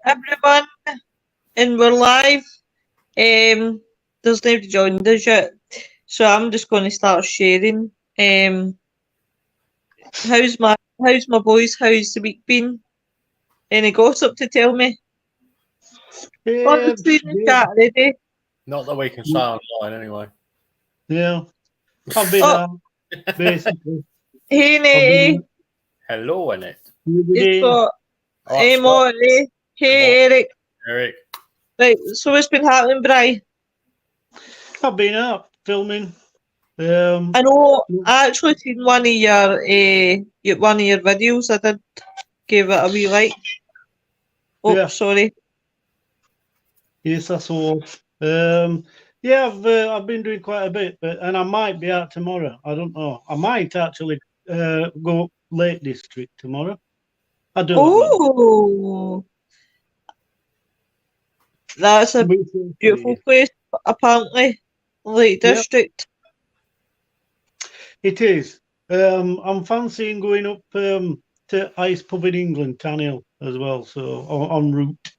everyone, and we're live. There's nobody joined us yet, so I'm just going to start sharing. How's my boys? How's the week been? Any gossip to tell me? On the screen in chat already. Not that we can say online, anyway. Yeah, I've been out, basically. Hey, Nettie. Hello, Annette. He's got hey, Morty. Hey, Eric. Eric. Right, so what's been happening, Bri? I've been out filming. I know. I actually seen one of your videos. I did give it a wee like. Oh, Yeah. sorry. Yes, that's all. Yeah, I've been doing quite a bit, and I might be out tomorrow. I don't know. I might actually go Lake District tomorrow. I don't know. Oh, that's a beautiful place, apparently. Lake District. It is. I'm fancying going up to Ice Pub in England, Tan Hill, as well. So en route.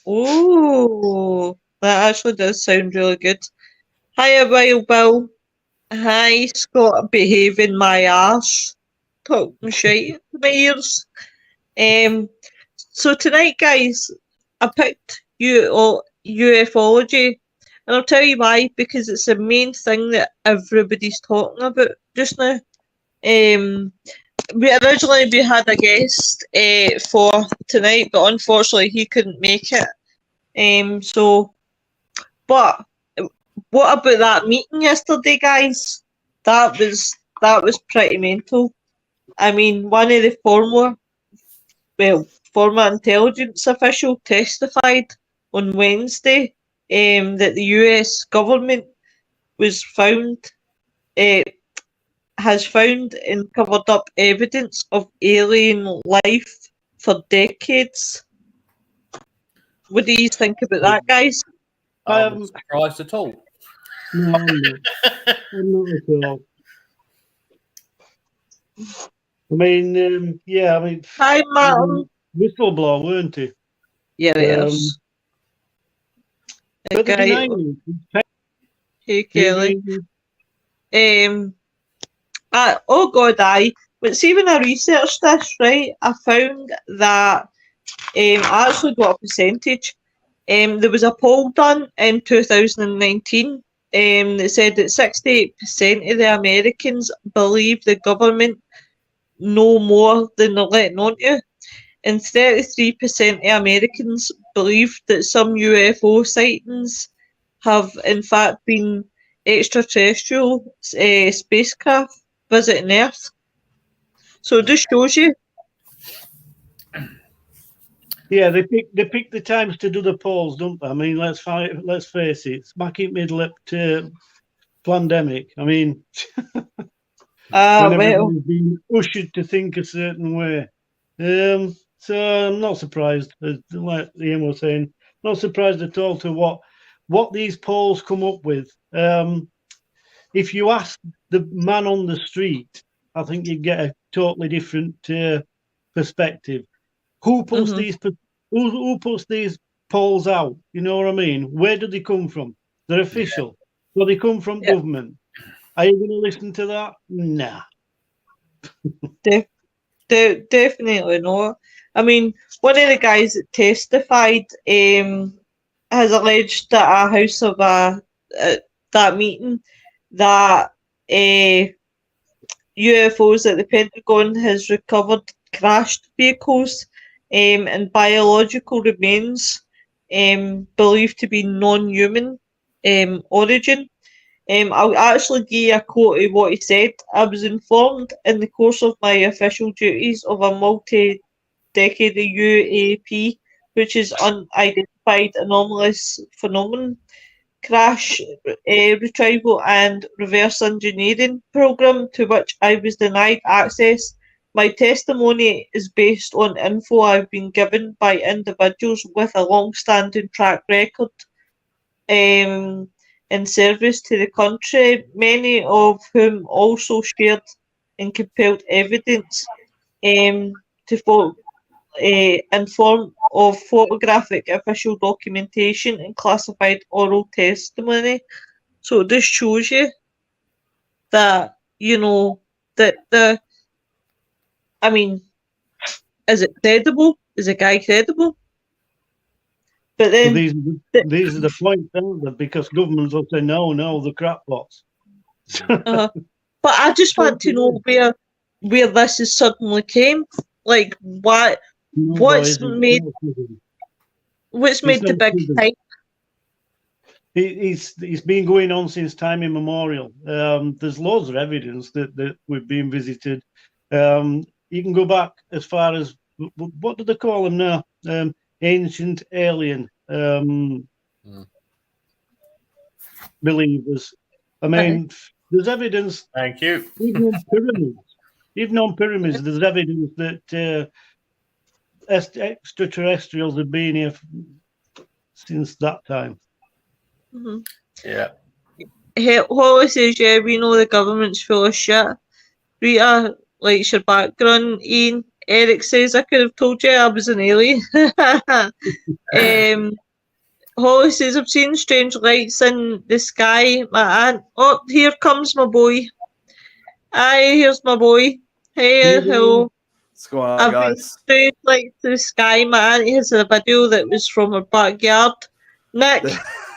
Oh, that actually does sound really good. Hiya, Wild Bill. Hi, Scott, behaving my arse. Talking shite to my ears. So tonight, guys, I picked Ufology, and I'll tell you why, because it's the main thing that everybody's talking about just now. We had a guest for tonight, but unfortunately he couldn't make it. But what about that meeting yesterday, guys? That was pretty mental. I mean, one of the former intelligence official testified on Wednesday that the US government has found and covered up evidence of alien life for decades. What do you think about that, guys? I'm not surprised at all. No, I'm not. I'm not at all. I mean, Hi, Martin. Whistleblower, weren't he? Yeah, yes. But they're denying it. Hey, Kelly. But see, when I researched this, right, I found that I actually got a percentage. There was a poll done in 2019 that said that 68% of the Americans believe the government know more than they're letting on to, and 33% of Americans believe that some UFO sightings have in fact been extraterrestrial spacecraft visiting Earth. So it just shows you. Yeah, they pick the times to do the polls, don't they? I mean, let's face it, it's back in middle to pandemic. I mean, when everybody's been ushered to think a certain way. So I'm not surprised, like Ian was saying, not surprised at all to what these polls come up with. If you ask the man on the street, I think you'd get a totally different perspective. Who puts who puts these polls out? You know what I mean? Where do they come from? They're official. Do they come from government? Are you going to listen to that? Nah. Definitely not. I mean, one of the guys that testified has alleged that a house of that meeting that UFOs at the Pentagon has recovered crashed vehicles and biological remains believed to be non-human origin. I'll actually give you a quote of what he said. I was informed in the course of my official duties of a multi-decade UAP, which is unidentified anomalous phenomenon, crash retrieval and reverse engineering program to which I was denied access. My testimony is based on info I've been given by individuals with a long-standing track record in service to the country, many of whom also shared and compelled evidence to in form of photographic official documentation and classified oral testimony. So this shows you that, that I mean, is it credible? Is a guy credible? But So then, these are the points, aren't they? Because governments will say, no, the crackpots. but I just want to know where this is suddenly came. Like, what's made the big hype? It's been going on since time immemorial. There's loads of evidence that we've been visited. You can go back as far as, what do they call them now? Ancient alien believers. I mean, there's evidence. Thank you. Even on pyramids, there's evidence that extraterrestrials have been here since that time. Mm-hmm. Yeah. Holly says, yeah, we know the government's full of shit. Rita likes your background, Ian. Eric says, I could have told you I was an alien. Holly says, I've seen strange lights in the sky. My aunt. Oh, here comes my boy. Hi, here's my boy. Hey, hello. What's going on, I've guys? been strange lights in the sky. My auntie has a video that was from her backyard. Nick,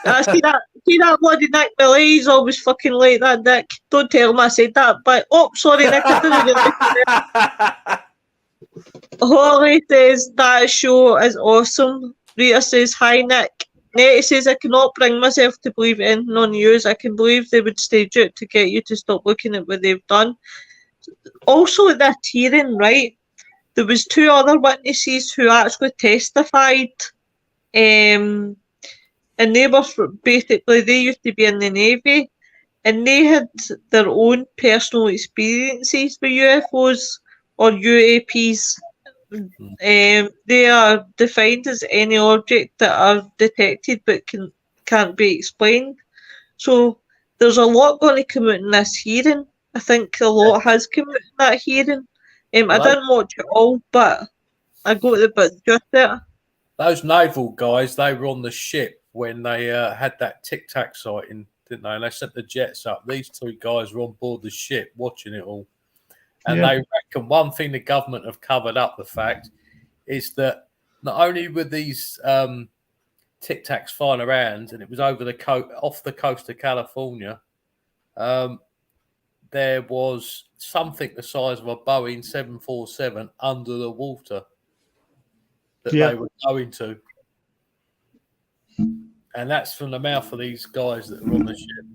I see that bloody Nick Billy. He's always fucking like that, Nick. Don't tell him I said that. But sorry, Nick. I didn't really Holly says that show is awesome. Rita says, hi, Nick. Nettie says, I cannot bring myself to believe anything on news. I can believe they would stage it to get you to stop looking at what they've done. Also at that hearing, right, there was 2 other witnesses who actually testified. And they were basically, they used to be in the Navy, and they had their own personal experiences with UFOs or UAPs. They are defined as any object that are detected but can't be explained. So there's a lot going to come out in this hearing. I think a lot has come out in that hearing. I didn't watch it all, but I got the bit just there. Those naval guys, they were on the ship when they had that Tic Tac sighting, didn't they? And they sent the jets up. These 2 guys were on board the ship watching it all. And they reckon one thing the government have covered up the fact is that not only were these Tic Tacs flying around, and it was over off the coast of California, there was something the size of a Boeing 747 under the water that they were going to. And that's from the mouth of these guys that were on the ship.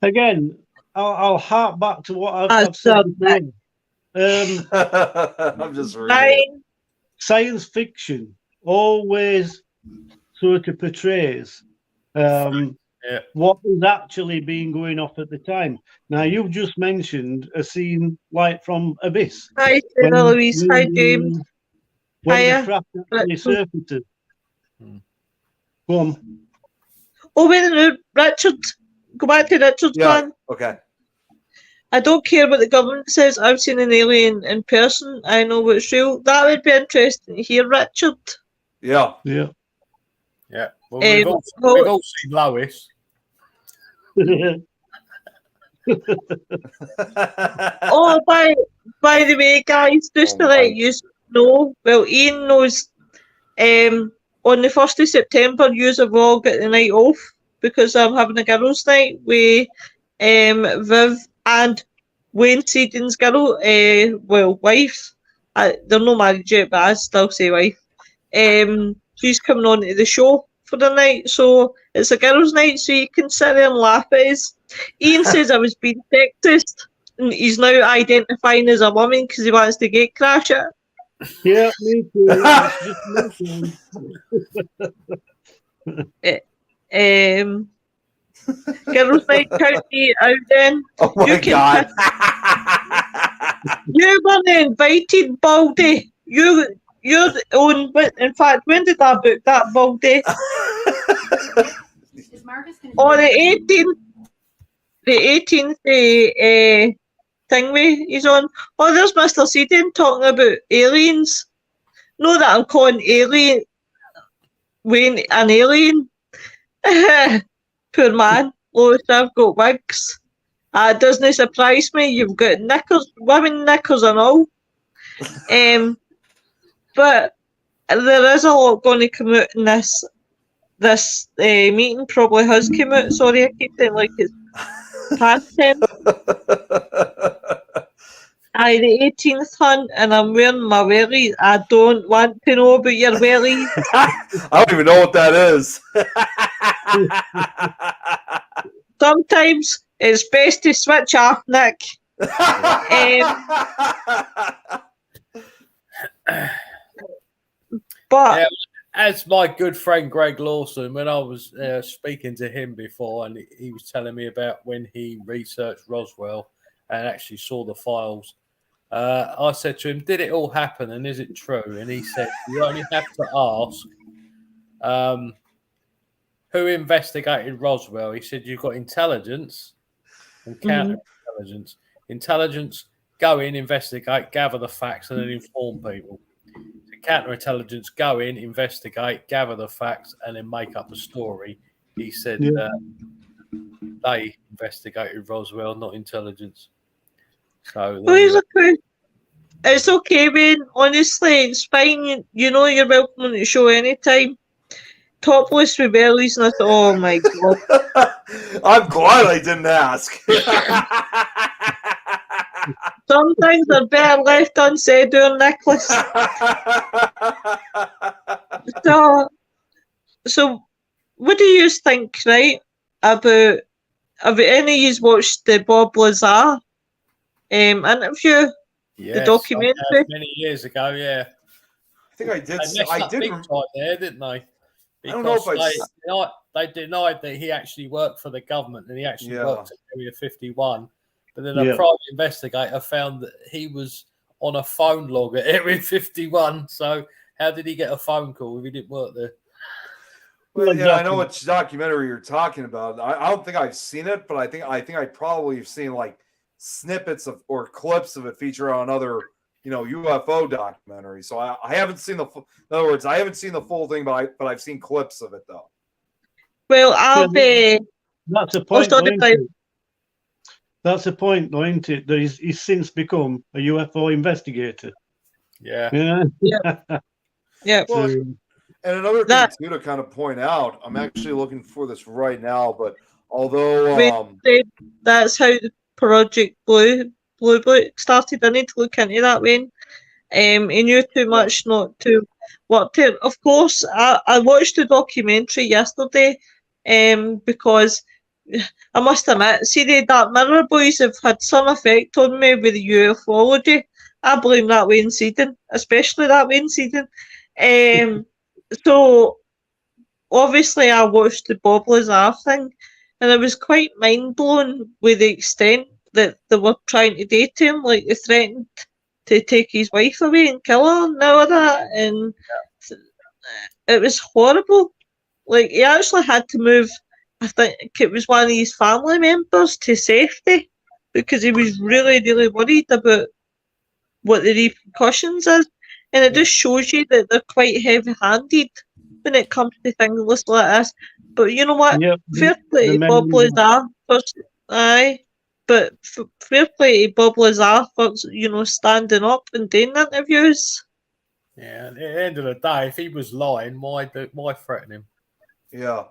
Again, I'll hark back to what I've said before. I'm just reading. Science fiction always sort of portrays what is actually being going off at the time. Now, you've just mentioned a scene like from Abyss. Hi, Louise. Hi, James. When the craft actually surfaces. Go on. Oh, wait a minute, Richard. Go back to Richard's plan. Okay. I don't care what the government says. I've seen an alien in person. I know what's real. That would be interesting to hear, Richard. Yeah. Yeah. Yeah. Well, we've all seen Lois. Oh, by the way, guys, just to let you know, well, Ian knows, on the 1st of September, you have all got the night off because I'm having a girls' night with Viv and Wayne Seaton's girl, wife. They're not married yet, but I still say wife. She's coming on to the show for the night, so it's a girls' night, so you can sit there and laugh at us. Ian says I was being sexist, and he's now identifying as a woman because he wants to gate crash it. Yeah, me too. Girls' night, count me out then. Oh my God. You weren't invited, Baldy. You're on. In fact, when did I book that, Baldy? On the 18th. The 18th, Thingy, he's on. Oh, there's Mr. Seaton talking about aliens. Know that I'm calling Wayne an alien. Poor man. Lois, I've got wigs. It doesn't surprise me. You've got knickers, women knickers and all. But there is a lot going to come out in this meeting. Probably has come out. Sorry, I keep saying like it's past tense. Aye, the 18th hunt, and I'm wearing my wellies. I don't want to know about your wellies. I don't even know what that is. Sometimes it's best to switch off, Nick. But Yeah, as my good friend Greg Lawson, when I was speaking to him before, and he was telling me about when he researched Roswell and actually saw the files, I said to him, "Did it all happen, and is it true?" And he said, "You only have to ask who investigated Roswell." He said, "You've got intelligence and counterintelligence. Intelligence, go in, investigate, gather the facts, and then inform people. Counterintelligence, go in, investigate, gather the facts, and then make up a story." He said they investigated Roswell, not intelligence. So it's okay, Wayne. Honestly, it's fine. You know you're welcome on the show anytime. Topless with bellies, and I thought, oh my god. I'm glad I didn't ask. Sometimes they're better left unsaid, Nicholas. So what do you think, right, about any of you watched the Bob Lazar interview? yes, the documentary? many years ago, yeah. I think I did. I did big time there, didn't they? Because I don't know if they denied that he actually worked for the government and he actually worked at Area 51. But then a private investigator found that he was on a phone log at Area 51. So how did he get a phone call if he didn't work there? Well, yeah, I know which documentary you're talking about. I don't think I've seen it, but I think I probably have seen like snippets of or clips of it feature on other UFO documentaries. So I haven't seen in other words, I haven't seen the full thing, but I've seen clips of it though. Well, I'll be. That's a point. That's the point, though, isn't it? That he's since become a UFO investigator. Yeah. Yeah. Well, and another thing too to kind of point out, I'm actually looking for this right now, but although that's how the Project Blue Book started. I need to look into that, Wayne. He knew too much not to work there. Of course, I watched the documentary yesterday because I must admit, see, the Dark Mirror boys have had some effect on me with the ufology. I blame that Wayne Seedon, especially that Wayne Seedon. So, obviously, I watched the Bob Lazar thing, and I was quite mind-blown with the extent that they were trying to do to him. Like, they threatened to take his wife away and kill her and all that, and it was horrible. Like, he actually had to move, I think it was one of his family members, to safety because he was really, really worried about what the repercussions is. And it just shows you that they're quite heavy-handed when it comes to things like this. But you know what? Fair play to Bob Lazar for but fair play to Bob Lazar for standing up and doing interviews. Yeah, at the end of the day, if he was lying, why threaten him? Yeah.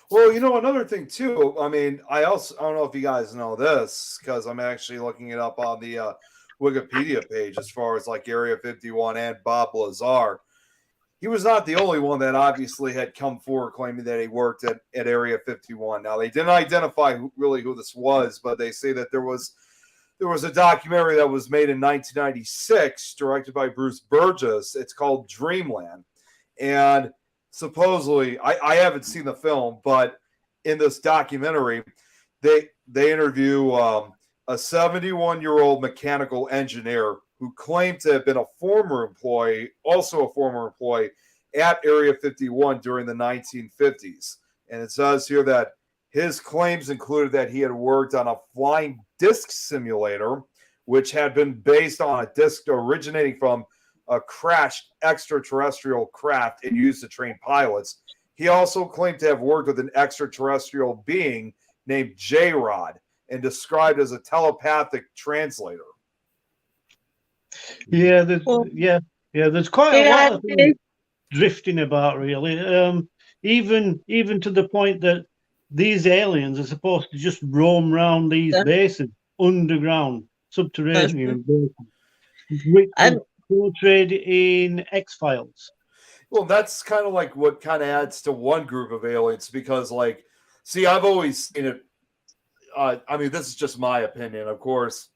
Well, another thing too. I mean, I don't know if you guys know this because I'm actually looking it up on the Wikipedia page as far as like Area 51 and Bob Lazar. He was not the only one that obviously had come forward claiming that he worked at Area 51. Now, they didn't identify who this was, but they say that there was a documentary that was made in 1996 directed by Bruce Burgess. It's called Dreamland. And supposedly, I haven't seen the film, but in this documentary, they interview a 71-year-old mechanical engineer who claimed to have been a former employee at Area 51 during the 1950s. And it says here that his claims included that he had worked on a flying disc simulator, which had been based on a disc originating from crashed extraterrestrial craft and used to train pilots. He also claimed to have worked with an extraterrestrial being named J-Rod and described as a telepathic translator. Yeah, there's quite a lot of things drifting about, really. Even to the point that these aliens are supposed to just roam around these bases underground, subterranean bases, which is portrayed in X-Files. Well, that's kind of like what kind of adds to one group of aliens, because, like, see, I've always seen it. I mean, this is just my opinion. Of course,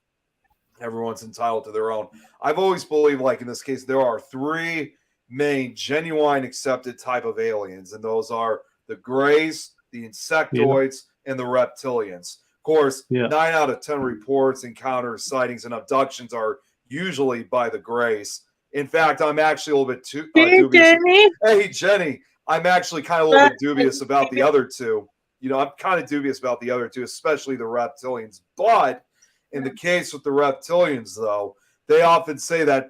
everyone's entitled to their own. I've always believed, like in this case, there are three main, genuine, accepted type of aliens, and those are the Greys, the Insectoids, and the Reptilians. Of course, 9 out of 10 reports, encounters, sightings, and abductions are usually by the Greys. In fact, I'm actually a little bit too dubious. Jenny. Hey, Jenny. I'm actually kind of a little bit dubious about the other two. You know, I'm kind of dubious about the other two, especially the Reptilians. But in the case with the Reptilians, though, they often say that,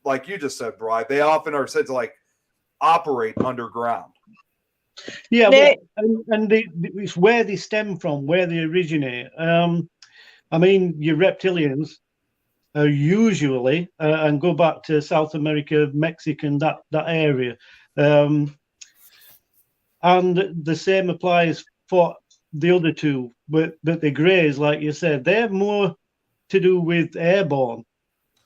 like you just said, Bri, they often are said to, like, operate underground. Yeah, well, and it's where they stem from, where they originate. I mean, your reptilians are usually, and go back to South America, Mexican, that area. And the same applies for the other two, but the Greys, like you said, they're more to do with airborne.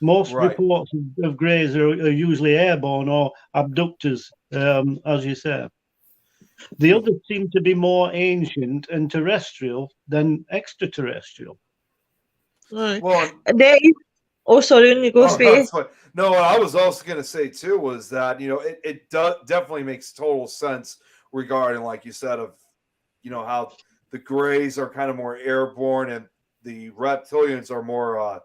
Most reports of Greys are usually airborne or abductors, as you said. The others seem to be more ancient and terrestrial than extraterrestrial. Right. Well, sorry, when you go straight. No, what I was also going to say too was that, you know, it definitely makes total sense regarding, like you said, of, you know, how the Greys are kind of more airborne and the Reptilians are more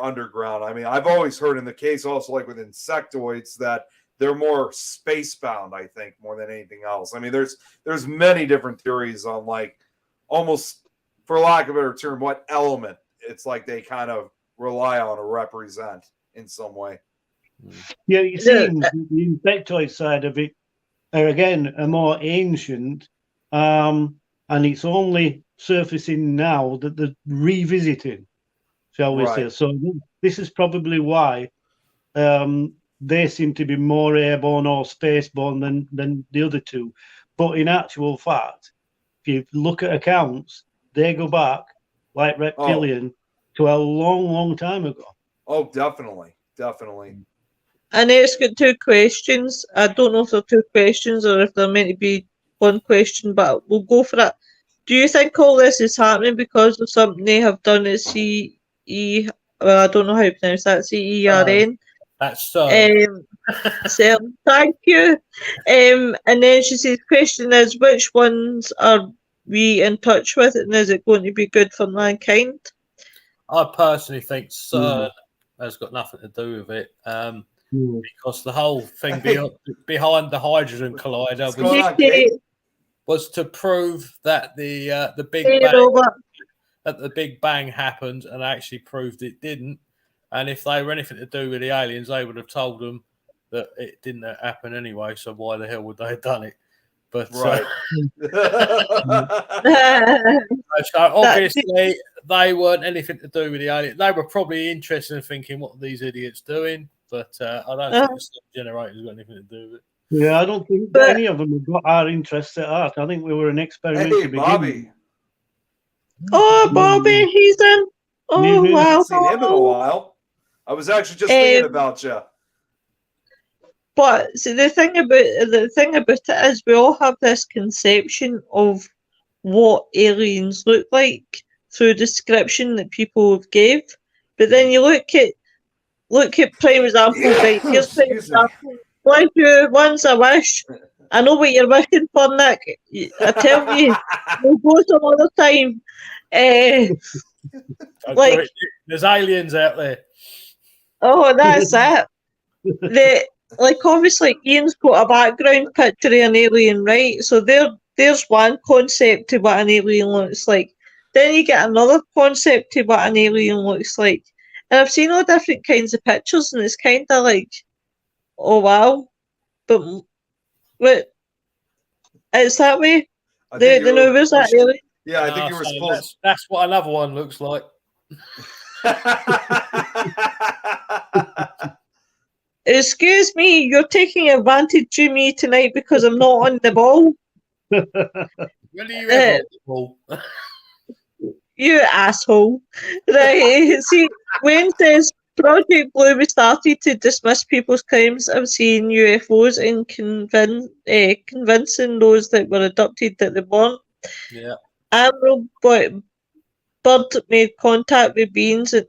underground. I mean, I've always heard in the case also, like with Insectoids, that they're more space-bound, I think, more than anything else. I mean, there's many different theories on, like, almost, for lack of a better term, what element it's like they kind of rely on or represent in some way. Yeah, you see, the Insectoid side of it are, again, are more ancient, and it's only surfacing now that they're revisiting, shall we say. So this is probably why they seem to be more airborne or spaceborne than the other two. But in actual fact, if you look at accounts, they go back, like Reptilian, to a long, long time ago. Oh, definitely. Definitely. And it's got two questions. I don't know if they're two questions or if they're meant to be one question, but we'll go for it. Do you think all this is happening because of something they have done at well, I don't know how you pronounce that, CERN? That's so. Thank you. And then she says, question is, which ones are we in touch with, and is it going to be good for mankind? I personally think CERN has got nothing to do with it, because the whole thing behind the Hydrogen Collider was to prove that the Big Bang happened, and actually proved it didn't. And if they were anything to do with the aliens, they would have told them that it didn't happen anyway. So why the hell would they have done it? But so obviously they weren't anything to do with the aliens. They were probably interested in thinking, what are these idiots doing? But I don't think the generators got anything to do with it. Yeah, I don't think any of them have got our interests at heart. I think we were an experiment to begin Bobby. Oh, Bobby, he's in. Oh, wow. I haven't seen him in a while. I was actually just thinking about you. But see, the thing about it is, we all have this conception of what aliens look like through description that people have gave. But then you look at prime example, right? Here's prime example. Like you, once a wish. I know what you're wishing for, Nick. I tell you, we'll go some other time. Like, there's aliens out there. Oh, that's it. Like, obviously, Ian's got a background picture of an alien, right? So there's one concept to what an alien looks like. Then you get another concept to what an alien looks like. And I've seen all different kinds of pictures, and it's kind of like, oh wow, but it's that way. I The think you're- numbers that really. Yeah, I think you were so supposed. That's what another one looks like. Excuse me, you're taking advantage of me tonight because I'm not on the ball. When are you ever on the ball? You asshole. Right, see, Wayne says Project Blue was started to dismiss people's claims of seeing UFOs and convincing those that were abducted that they weren't. Yeah. Admiral Byrd made contact with beings in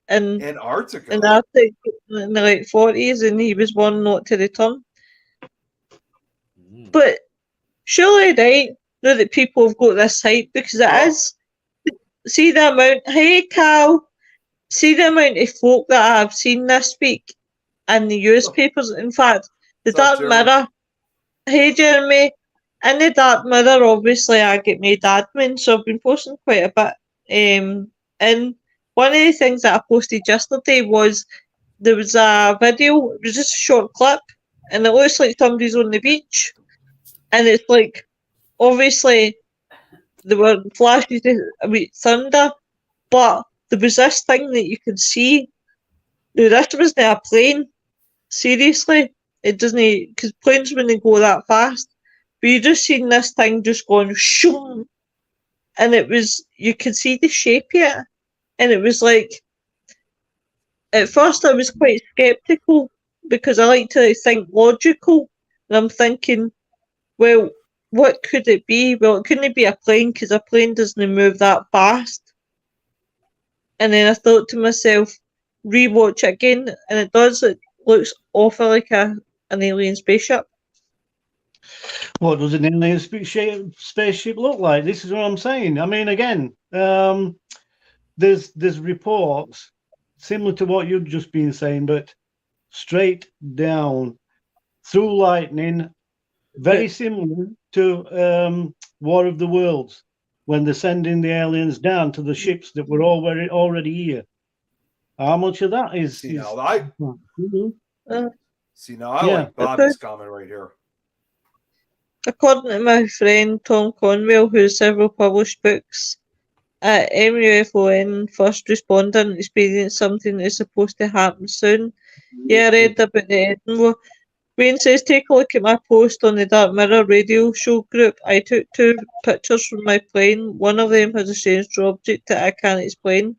Antarctica. in the Arctic in the late 40s, and he was warned not to return. But surely, right, now that people have got this hype, because it is. See the amount. Hey, Cal. See the amount of folk that I've seen this week in the newspapers. In fact, the What's up, Dark Jeremy? Mirror. Hey, Jeremy. In the Dark Mirror, obviously, I get made admin, so I've been posting quite a bit. And one of the things that I posted yesterday was there was a video. It was just a short clip, and it looks like somebody's on the beach, and it's like obviously there were flashes of thunder, but there was this thing that you could see. Now, this wasn't a plane. Seriously. It doesn't, because planes wouldn't go that fast. But you just seen this thing just going shoom. And it was, you could see the shape of it. And it was like, at first I was quite sceptical because I like to think logical. And I'm thinking, well, what could it be? Well, it couldn't be a plane because a plane doesn't move that fast. And then I thought to myself, rewatch it again, and it does. It looks awful like an alien spaceship. What does an alien spaceship look like? This is what I'm saying. I mean, again, there's reports similar to what you've just been saying, but straight down through lightning, very similar to War of the Worlds when they're sending the aliens down to the ships that were already here. How much of that is? See now, I like Bobby's comment right here. According to my friend Tom Conwell, who has several published books, MUFON first responder and experienced something that's supposed to happen soon. Yeah, I read about the Edinburgh. Wayne says, take a look at my post on the Dark Mirror radio show group. I took 2 pictures from my plane. One of them has a strange object that I can't explain.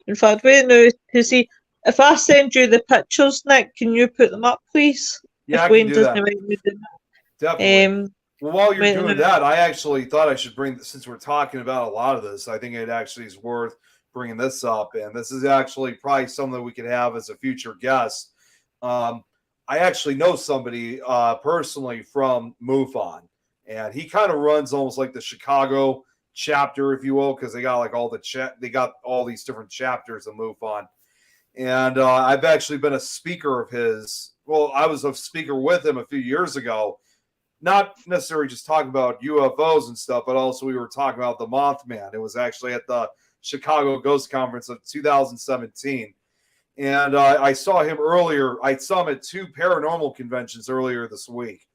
In fact, wait now to see. If I send you the pictures, Nick, can you put them up, please? Yeah, if I Wayne can do that. Mind me doing that. Definitely. Well, while you're wait, doing that, I actually thought I should bring, since we're talking about a lot of this, I think it actually is worth bringing this up. And this is actually probably something that we could have as a future guest. I actually know somebody personally from MUFON, and he kind of runs almost like the Chicago chapter, if you will, because they got like all they got all these different chapters of MUFON. And I've actually been a speaker of his. Well, I was a speaker with him a few years ago, not necessarily just talking about UFOs and stuff, but also we were talking about the Mothman. It was actually at the Chicago Ghost Conference of 2017. And I saw him earlier. I saw him at 2 paranormal conventions earlier this week.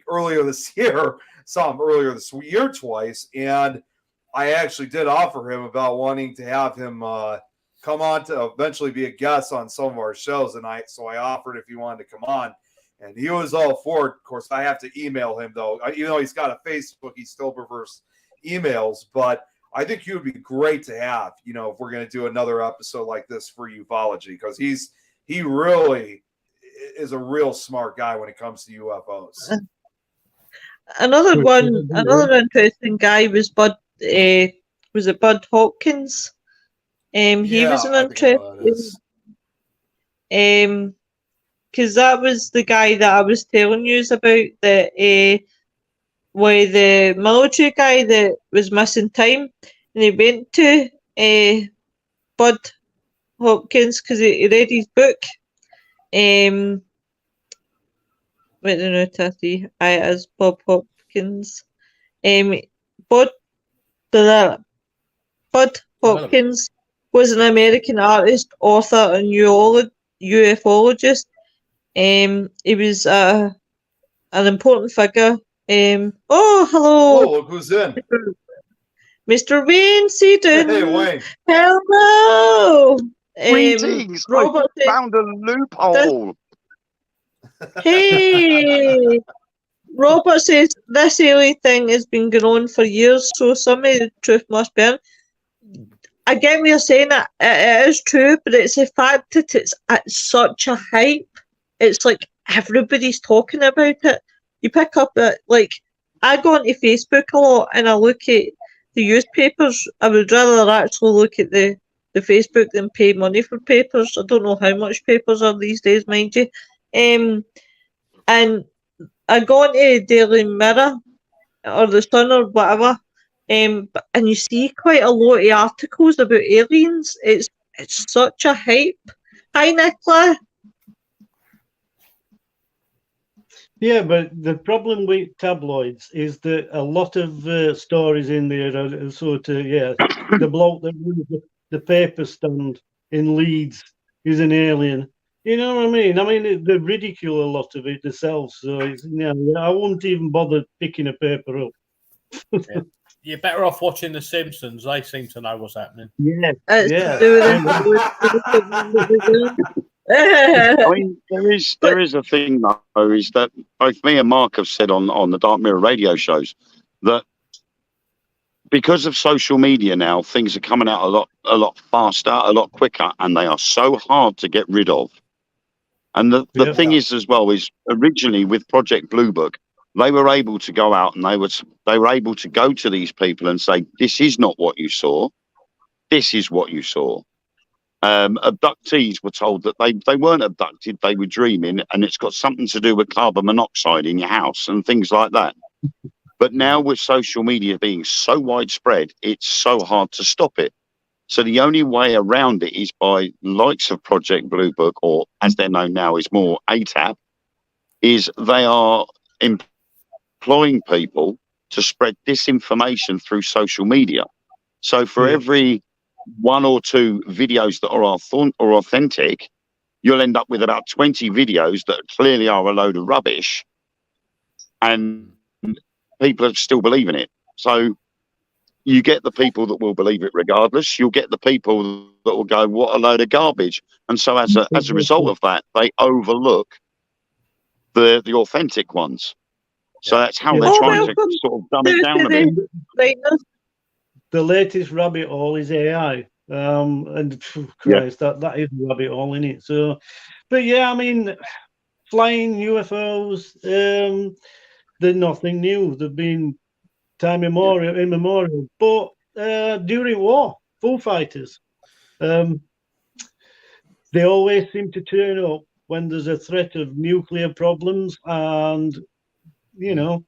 Earlier this year. Saw him earlier this year twice. And I actually did offer him about wanting to have him come on to eventually be a guest on some of our shows. And so I offered if he wanted to come on. And he was all for it. Of course, I have to email him, though. Even though he's got a Facebook, he still prefers emails. But I think he would be great to have, if we're going to do another episode like this for Ufology, because he really is a real smart guy when it comes to UFOs. Another interesting guy was Bud. Was it Bud Hopkins? He was an interesting. Because that was the guy that I was telling you about, that where the military guy that was missing time, and he went to Bud Hopkins because he read his book. Wait, no, Tatty, as Bob Hopkins. Bud Hopkins was an American artist, author, and ufologist. He was an important figure. Oh, hello, Oh, look who's in. Mr. Wayne Seaton. Hey, Wayne. Hello. Greetings. Robert I found a loophole. Hey, Robert says this alien thing has been going on for years, so some of the truth must be in. I get what you're saying, it is true, but it's the fact that it's at such a hype. It's like everybody's talking about it. You pick up like, I go onto Facebook a lot and I look at the newspapers. I would rather actually look at the Facebook than pay money for papers. I don't know how much papers are these days, mind you. And I go onto Daily Mirror or the Sun or whatever, and you see quite a lot of articles about aliens. It's such a hype. Hi, Nicola. Yeah, but the problem with tabloids is that a lot of stories in there are sort of, the bloke that runs the paper stand in Leeds is an alien. You know what I mean? I mean, they ridicule a lot of it themselves. So it's, I wouldn't even bother picking a paper up. Yeah. You're better off watching The Simpsons. They seem to know what's happening. Yeah, It's yeah. I mean, there is a thing though, is that both me and Mark have said on the Dark Mirror radio shows that because of social media now, things are coming out a lot faster, a lot quicker, and they are so hard to get rid of. And the thing is as well is originally with Project Blue Book, they were able to go out and they were able to go to these people and say, this is not what you saw. This is what you saw. Abductees were told that they weren't abducted, they were dreaming, and it's got something to do with carbon monoxide in your house and things like that. But now with social media being so widespread, it's so hard to stop it. So the only way around it is by likes of Project Blue Book, or as they're known now is more ATAP, is they are employing people to spread disinformation through social media. So for every one or two videos that are authentic, you'll end up with about 20 videos that clearly are a load of rubbish, and people are still believing it. So you get the people that will believe it regardless. You'll get the people that will go, what a load of garbage. And so as a result of that, they overlook the authentic ones. So that's how they're trying to sort of dumb it down a bit. The latest rabbit hole is AI. And Christ, that is a rabbit hole in it. So, but yeah, I mean, flying UFOs, they're nothing new. They've been time immemorial. But during war, Foo Fighters, they always seem to turn up when there's a threat of nuclear problems and, you know,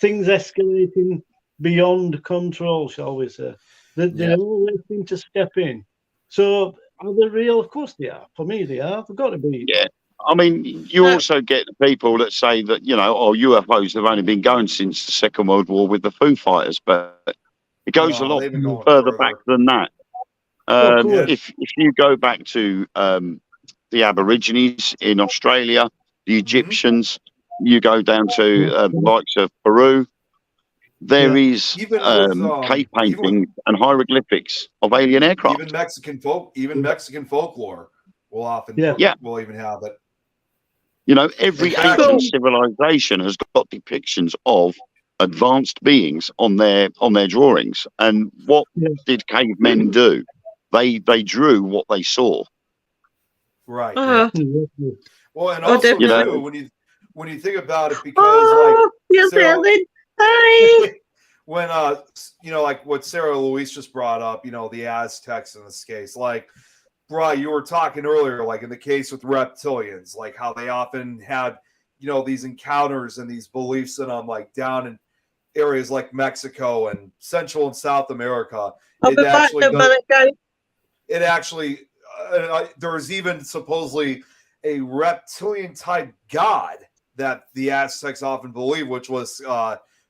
things escalating beyond control, shall we say. They always seem to step in. So are they real? Of course they are. For me, they are. They've got to be. Yeah. I mean, you also get people that say that, you know, UFOs have only been going since the Second World War with the Foo Fighters, but it goes a lot further back than that. If you go back to the Aborigines in Australia, the Egyptians, you go down to the likes of Peru, there is cave paintings and hieroglyphics of alien aircraft. Even Mexican folklore will often will even have it. You know, every ancient civilization has got depictions of advanced beings on their drawings. And what did cavemen do? They drew what they saw. Right. Well, and also too, when you think about it, because hi. When you know, like what Sarah Louise just brought up, you know, the Aztecs in this case, like, Bri, you were talking earlier, like in the case with reptilians, like how they often had, you know, these encounters and these beliefs in them, like down in areas like Mexico and Central and South America. It actually, there's even supposedly a reptilian type god that the Aztecs often believed, which was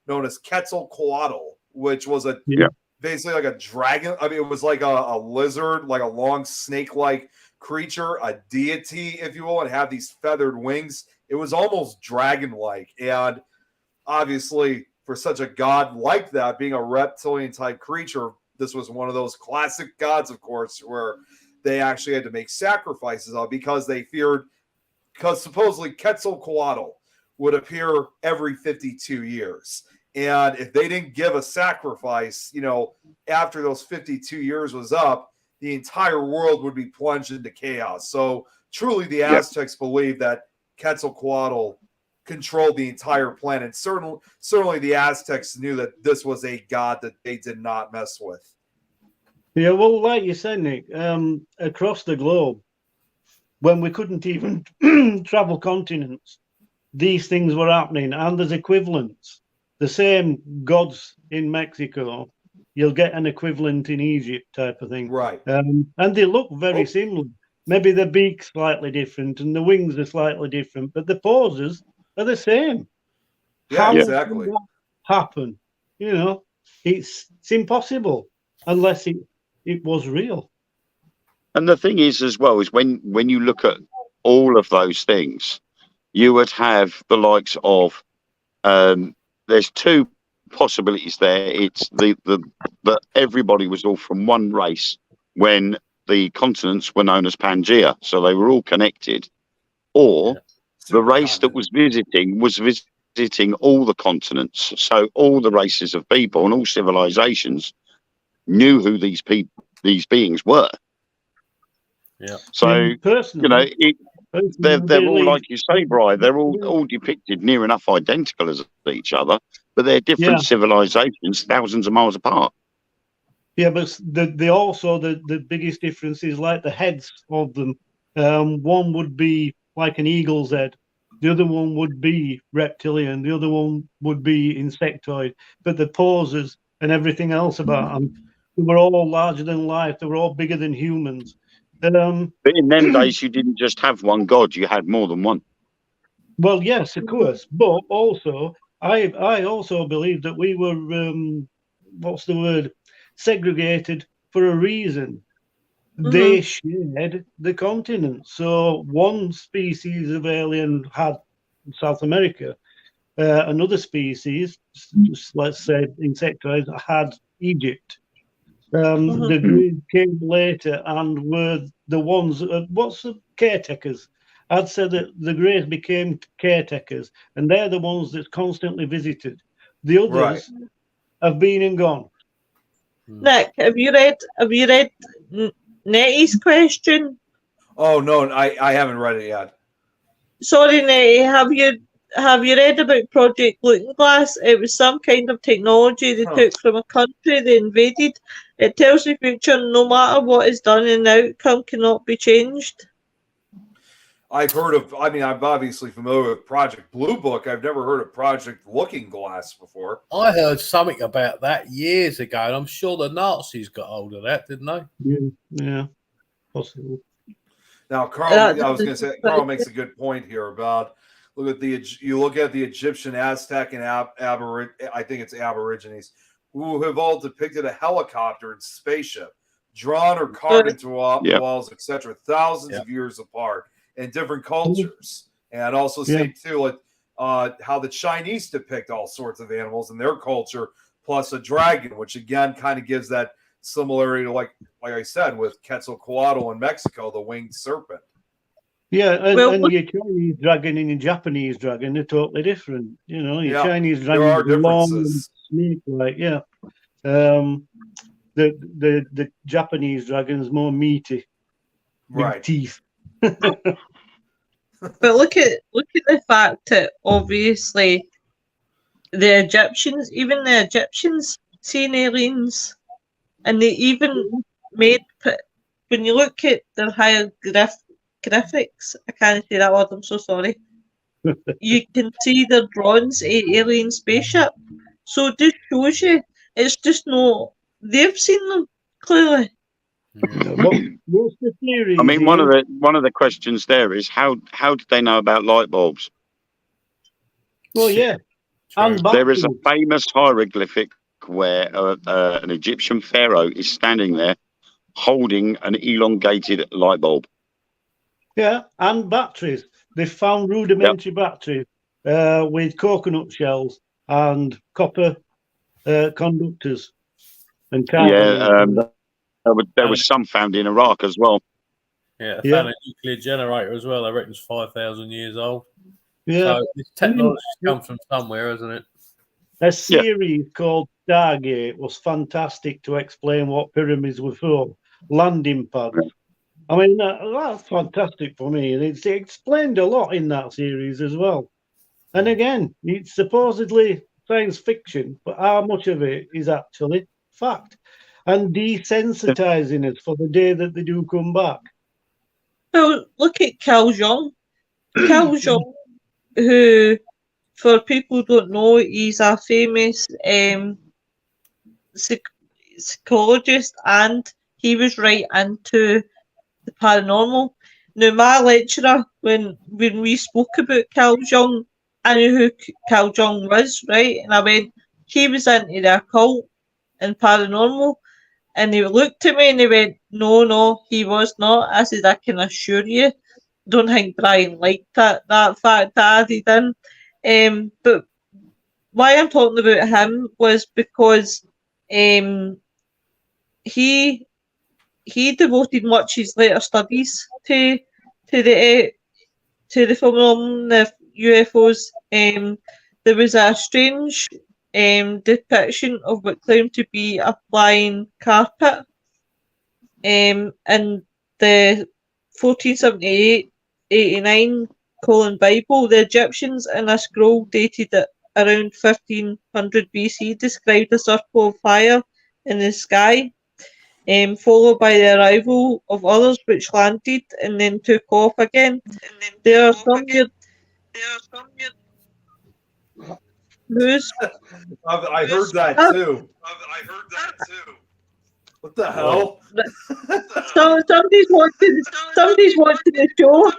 known as Quetzalcoatl, which was a basically like a dragon. I mean, it was like a lizard, like a long snake-like creature, a deity, if you will, and have these feathered wings. It was almost dragon-like, and obviously, for such a god like that, being a reptilian-type creature, this was one of those classic gods, of course, where they actually had to make sacrifices of because they feared, because supposedly Quetzalcoatl would appear every 52 years. And if they didn't give a sacrifice, after those 52 years was up, the entire world would be plunged into chaos. So truly the Aztecs believed that Quetzalcoatl controlled the entire planet. Certainly the Aztecs knew that this was a god that they did not mess with. Yeah, well, like you said, Nick, across the globe, when we couldn't even travel continents, these things were happening, and there's equivalents. The same gods in Mexico, you'll get an equivalent in Egypt type of thing. Right. And they look very similar. Maybe the beak's slightly different and the wings are slightly different, but the poses are the same. Yeah, How exactly. can that happen? It's impossible unless it was real. And the thing is, as well, is when you look at all of those things, you would have the likes of there's two possibilities there. It's that everybody was all from one race when the continents were known as Pangea, so they were all connected, or the race that was visiting all the continents, so all the races of people and all civilizations knew who these beings were. Yeah. So personally, they're all, like you say, Brian, they're all depicted near enough identical as each other, but they're different civilizations thousands of miles apart. Yeah, but the biggest difference is like the heads of them. One would be like an eagle's head. The other one would be reptilian. The other one would be insectoid. But the poses and everything else about them, they were all larger than life. They were all bigger than humans. But in them days, you didn't just have one god; you had more than one. Well, yes, of course. But also, I also believe that we were segregated for a reason. They shared the continent. So one species of alien had South America. Another species, let's say insectoids, had Egypt. The Greys came later and were the ones, what's the caretakers? I'd say that the Greys became caretakers, and they're the ones that's constantly visited. The others have been and gone. Nick, have you read Nettie's question? Oh no, I haven't read it yet. Sorry, Nettie, have you read about Project Looking Glass? It was some kind of technology they took from a country they invaded. It tells the future no matter what is done and the outcome cannot be changed. I'm obviously familiar with Project Blue Book. I've never heard of Project Looking Glass before. I heard something about that years ago, and I'm sure the Nazis got hold of that, didn't they? Yeah, possible. Now, Carl makes a good point here about look at the Egyptian, Aztec, and I think it's Aborigines, who have all depicted a helicopter and spaceship drawn or carved into walls, etc., thousands of years apart in different cultures. And also say too, like how the Chinese depict all sorts of animals in their culture, plus a dragon, which again kind of gives that similarity to like I said with Quetzalcoatl in Mexico, the winged serpent. Yeah, and your Chinese dragon and your Japanese dragon are totally different. Your Chinese dragon there are is long and differences. snake-like. The Japanese dragon is more meaty, big teeth. But look at the fact that obviously the Egyptians seen aliens, and they even made, when you look at their hieroglyphics, I can't say that word, I'm so sorry. You can see their drawings of alien spaceship. So it just shows you it's just they've seen them clearly. What's the theory? I mean, one of the questions there is how did they know about light bulbs? Well, yeah. There is a famous hieroglyphic rock where an Egyptian pharaoh is standing there holding an elongated light bulb. Yeah, and batteries. They found rudimentary batteries with coconut shells and copper conductors and carbon. There was some found in Iraq as well. Yeah, they found a nuclear generator as well. I reckon it's 5,000 years old. Yeah. So this technology's come from somewhere, hasn't it? A series called Stargate was fantastic to explain what pyramids were for. Landing pads. I mean, that's fantastic for me. And it explained a lot in that series as well. And again, it's supposedly science fiction, but how much of it is actually fact? And desensitizing us for the day that they do come back. Well, look at Carl Jung. Carl Jung, who, for people who don't know, he's a famous psychologist, and he was right into the paranormal. Now, my lecturer, when we spoke about Carl Jung, I knew who Carl Jung was, right? And I went, he was into the occult and paranormal. And he looked at me and he went, no, he was not. I said, I can assure you. Don't think Brian liked that fact that I added in. But why I'm talking about him was because he devoted much his later studies to the phenomenon of UFOs. There was a strange depiction of what claimed to be a flying carpet in the 1478-89 Colon Bible. The Egyptians, in a scroll dated at around 1500 BC, described a circle of fire in the sky, followed by the arrival of others which landed and then took off again. There are some news. I heard that too. What the hell? Somebody's watching the show.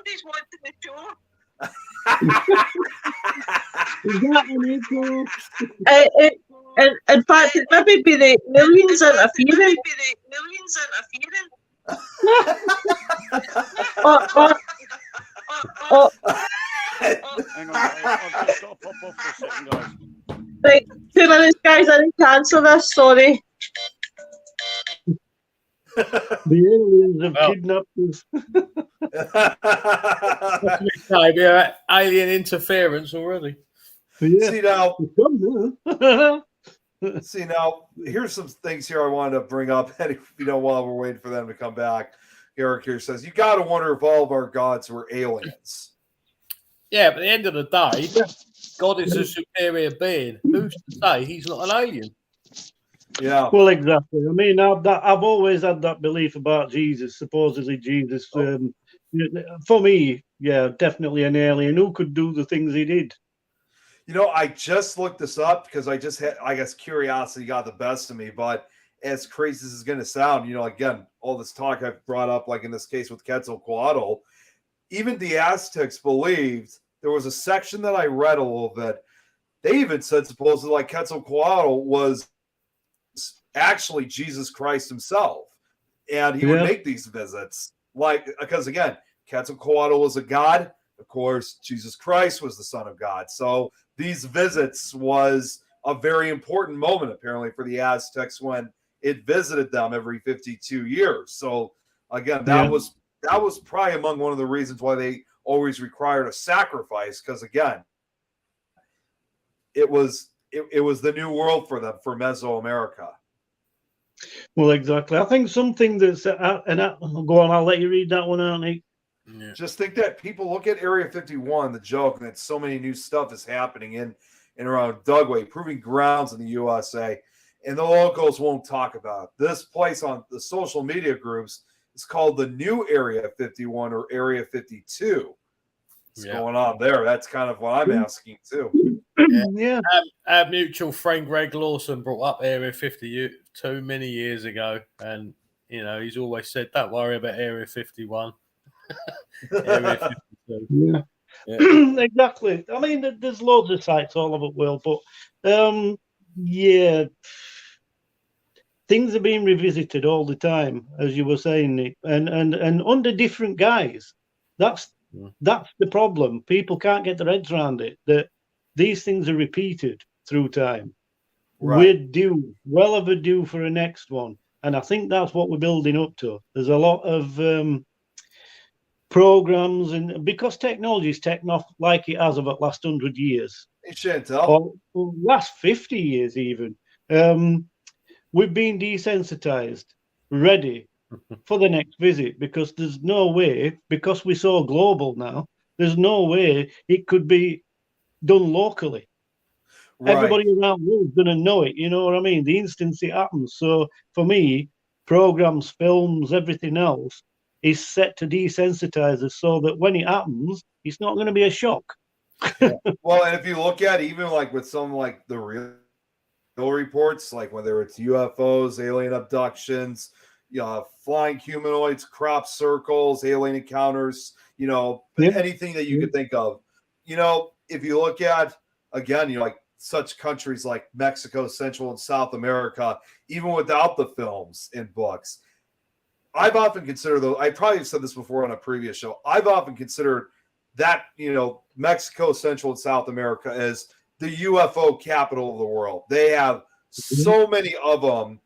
Is that an echo? In fact, it maybe be the millions interfering. Hang on, I've just got to pop off for a second, guys. Right, 2 minutes, guys. I didn't cancel this. Sorry. The aliens have kidnapped us. Alien interference already. Yeah. See now, here's some things here I wanted to bring up. And while we're waiting for them to come back, Eric here says you got to wonder if all of our gods were aliens. Yeah, but at the end of the day, God is a superior being. Who's to say he's not an alien? Yeah. Well, exactly. I mean, I've always had that belief about Jesus. Supposedly, Jesus. For me, yeah, definitely an alien who could do the things he did. I just looked this up because I guess curiosity got the best of me. But as crazy as it's going to sound, again, all this talk I've brought up, like in this case with Quetzalcoatl, even the Aztecs believed. There was a section that I read a little bit. They even said supposedly like Quetzalcoatl was actually Jesus Christ himself, and he would make these visits. Because again, Quetzalcoatl was a god. Of course, Jesus Christ was the Son of God. So these visits was a very important moment, apparently, for the Aztecs when it visited them every 52 years. So again, that was probably among one of the reasons why they always required a sacrifice, because again, it was the new world for them, for Mesoamerica. Well, exactly. I think something that's go on. I'll let you read that one out, Nick. Yeah. Just think that people look at Area 51, the joke, and that so many new stuff is happening in and around Dugway, proving grounds in the USA, and the locals won't talk about it. This place on the social media groups is called the New Area 51 or Area 52. What's going on there? That's kind of what I'm asking too. Yeah. Our mutual friend Greg Lawson brought up Area 52 many years ago, and he's always said, "Don't worry about Area 51." Area 52. Yeah. Exactly. I mean, there's loads of sites all over the world, but things are being revisited all the time, as you were saying, Nick, and under different guise. That's the problem. People can't get their heads around it, that these things are repeated through time. Right. We're due, well overdue for a next one. And I think that's what we're building up to. There's a lot of programs, and because technology's taken off like it has over the last 100 years, Hey, Chantel. or last 50 years even, we've been desensitized, ready for the next visit, because there's no way, because we're so global now, there's no way it could be done locally. Right. Everybody around me is going to know it, you know what I mean? The instant it happens. So for me, programs, films, everything else is set to desensitize us so that when it happens, it's not going to be a shock. Well, and if you look at even like with some like the real reports, like whether it's UFOs, alien abductions, flying humanoids, crop circles, alien encounters, anything that you could think of. If you look at, again, like such countries like Mexico, Central and South America, even without the films and books, I've often considered those. I probably have said this before on a previous show. I've often considered that, Mexico, Central and South America as the UFO capital of the world. They have so many of them.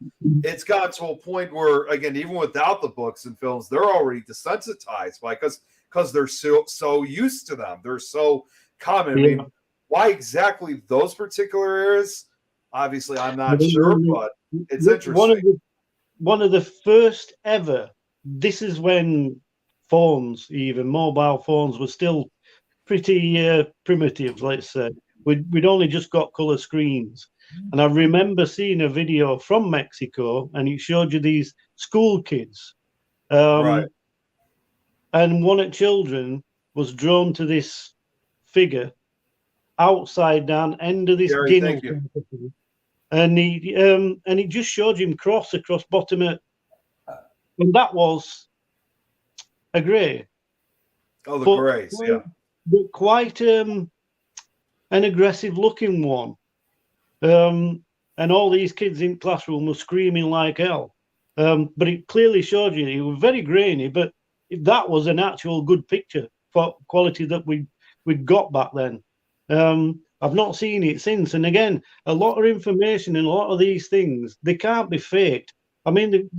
It's gotten to a point where, again, even without the books and films, they're already desensitized because they're so used to them. They're so common. I mean, why exactly those particular areas? Obviously, I'm not sure, but it's interesting. One of the first ever, this is when phones, even mobile phones, were still pretty primitive, let's say. We'd only just got color screens. And I remember seeing a video from Mexico, and it showed you these school kids. Right. And one of the children was drawn to this figure outside down end of this ginnel. And he just showed him across bottom of, and that was a grey. Oh, the greys, yeah. But quite an aggressive looking one. And all these kids in the classroom were screaming like hell. But it clearly showed you it was very grainy, but that was an actual good picture for quality that we'd got back then. I've not seen it since. And again, a lot of information and a lot of these things, they can't be faked. I mean,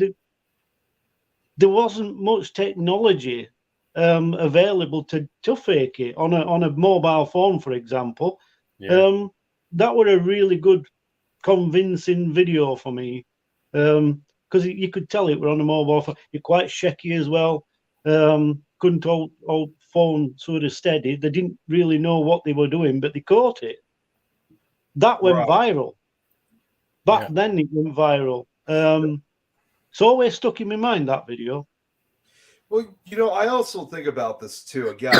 there wasn't much technology available to fake it on a mobile phone, for example. Yeah. That was a really good, convincing video for me, because you could tell it were on a mobile phone. You're quite shaky as well. Couldn't hold phone sort of steady. They didn't really know what they were doing, but they caught it. That went viral. Back then, it went viral. It's always stuck in my mind, that video. Well, I also think about this too. Again,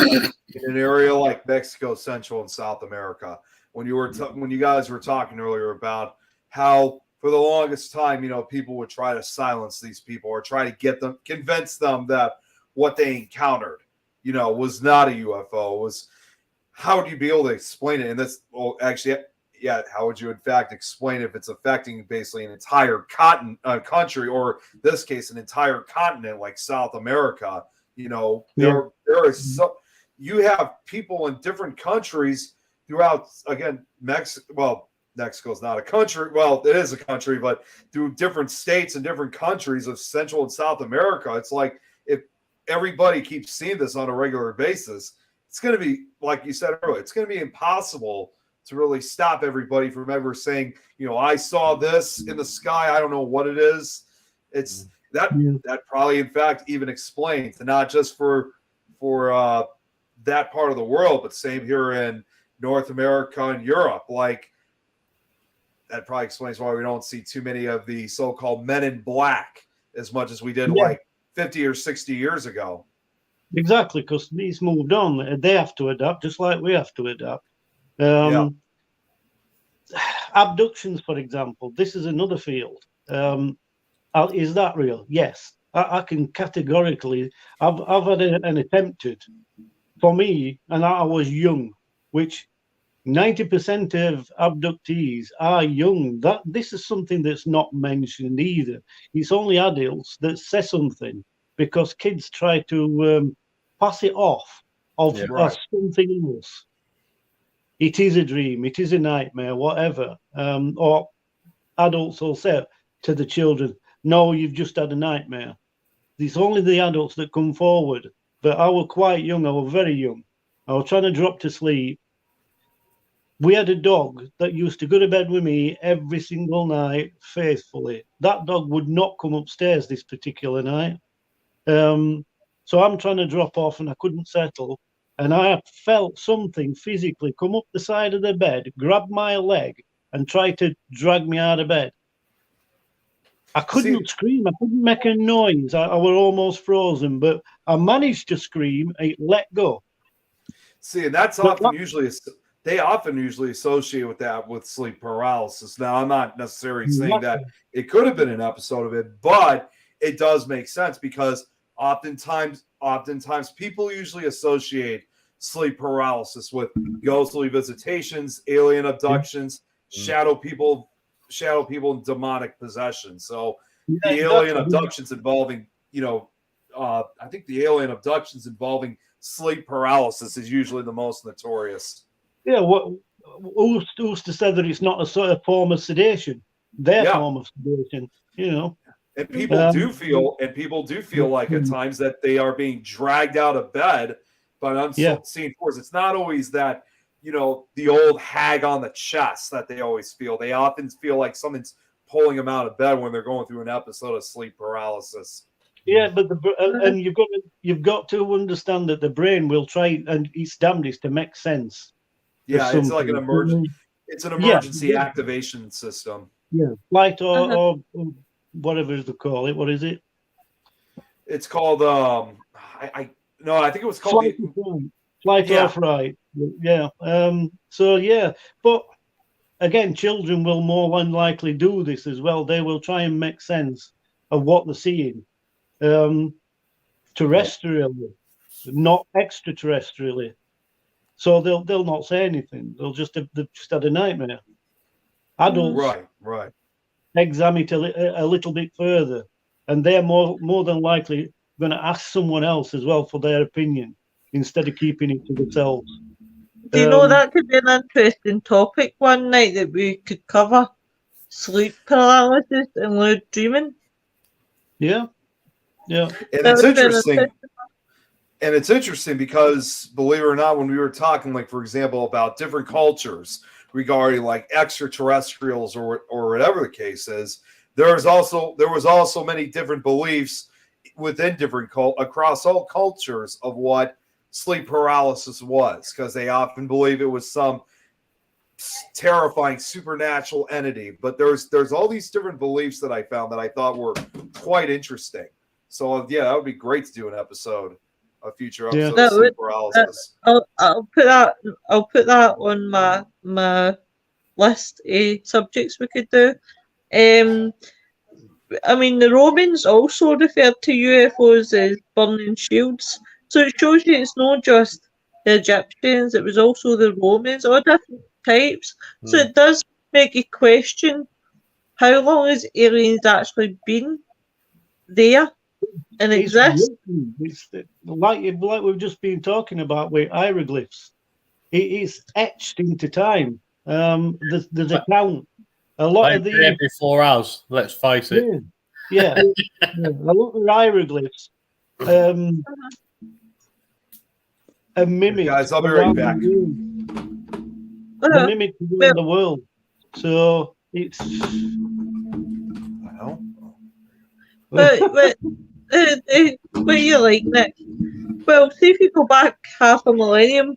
in an area like Mexico, Central and South America, when you guys were talking earlier about how for the longest time, people would try to silence these people or try to convince them that what they encountered, was not a UFO. Was how would you be able to explain it? And this, well, actually, yeah, how would you in fact explain if it's affecting basically an entire country, or in this case, an entire continent like South America? There is you have people in different countries throughout, again, Mexico. Well, Mexico's not a country. Well, it is a country, but through different states and different countries of Central and South America, it's like if everybody keeps seeing this on a regular basis, it's going to be, like you said earlier, it's going to be impossible to really stop everybody from ever saying, I saw this in the sky. I don't know what it is. It's that probably, in fact, even explains, not just for that part of the world, but same here in North America and Europe. Like, that probably explains why we don't see too many of the so-called men in black as much as we did like 50 or 60 years ago. Exactly, because these moved on. They have to adapt, just like we have to adapt. Abductions, for example, this is another field. Is that real? Yes, I can categorically. I've had an attempted, for me, and I was young, which 90% of abductees are young. This is something that's not mentioned either. It's only adults that say something because kids try to pass it off Yeah. as something else. It is a dream, it is a nightmare, whatever. Or adults will say to the children, "No, you've just had a nightmare." It's only the adults that come forward. But I was quite young. I was very young. I was trying to drop to sleep. We had a dog that used to go to bed with me every single night faithfully. That dog would not come upstairs this particular night. So I'm trying to drop off and I couldn't settle. And I felt something physically come up the side of the bed, grab my leg, and try to drag me out of bed. I couldn't scream. I couldn't make a noise. I was almost frozen, but I managed to scream. It let go. See, and that's often they often usually associate with that with sleep paralysis. Now, I'm not necessarily saying that it could have been an episode of it, but it does make sense because oftentimes people usually associate sleep paralysis with ghostly visitations, alien abductions, shadow people, and demonic possession. So the alien abductions involving, I think the alien abductions involving sleep paralysis is usually the most notorious. Yeah, who's to say that it's not a sort of form of sedation? Their form of sedation, And people do feel like at times that they are being dragged out of bed by unseen force. It's not always that, the old hag on the chest that they always feel. They often feel like something's pulling them out of bed when they're going through an episode of sleep paralysis. Yeah, but and you've got to understand that the brain will try and its damnedest to make sense. Yeah, it's like an emergency. It's an emergency activation system. Yeah, flight or whatever they call it. What is it? It's called I think it was called flight or fright. Yeah. But again, children will more than likely do this as well. They will try and make sense of what they're seeing, terrestrially, not extraterrestrially. So they'll not say anything. They've just had a nightmare. Adults, right, examine it a little bit further, and they're more than likely going to ask someone else as well for their opinion instead of keeping it to themselves. Do you know that could be an interesting topic one night that we could cover? Sleep paralysis and lucid dreaming. Yeah. And it's interesting. And it's interesting because, believe it or not, when we were talking, like, for example, about different cultures regarding like extraterrestrials or whatever the case is, there was also many different beliefs within different across all cultures of what sleep paralysis was, because they often believe it was some terrifying supernatural entity. But there's all these different beliefs that I found that I thought were quite interesting. So that would be great to do an episode. A future episode of sleep paralysis. I'll put that on my list of subjects we could do. I mean, the Romans also referred to UFOs as burning shields, so it shows you it's not just the Egyptians; it was also the Romans, all different types. So it does make you question how long has aliens actually been there and exist. It's like we've just been talking about with hieroglyphs. It is etched into time. There's a count. A lot of the before us. Let's face it. Yeah. A lot of hieroglyphs. A mimic. Guys, I'll be right back. A mimic around the world. So it's. But what you like, Nick? Well, see if you go back half a millennium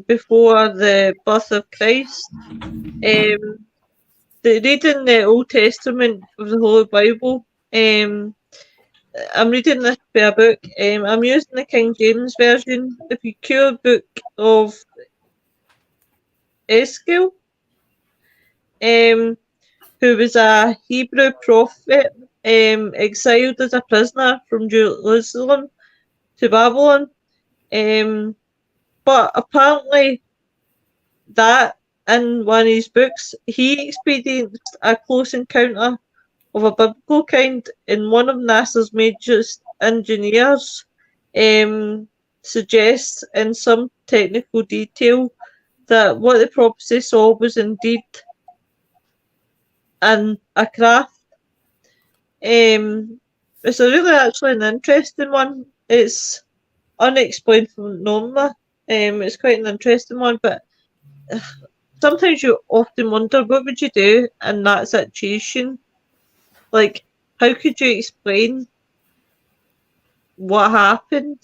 before the birth of Christ, reading the Old Testament of the Holy Bible, I'm reading this by a book. I'm using the King James Version, the Peculiar Book of Ezekiel, who was a Hebrew prophet exiled as a prisoner from Jerusalem to Babylon. But apparently that in one of his books. He experienced a close encounter of a biblical kind, and one of NASA's major engineers suggests in some technical detail that what the prophecy saw was indeed a craft. It's a really actually an interesting one. It's unexplained phenomena. It's quite an interesting one, but sometimes you often wonder what would you do in that situation. Like, how could you explain what happened?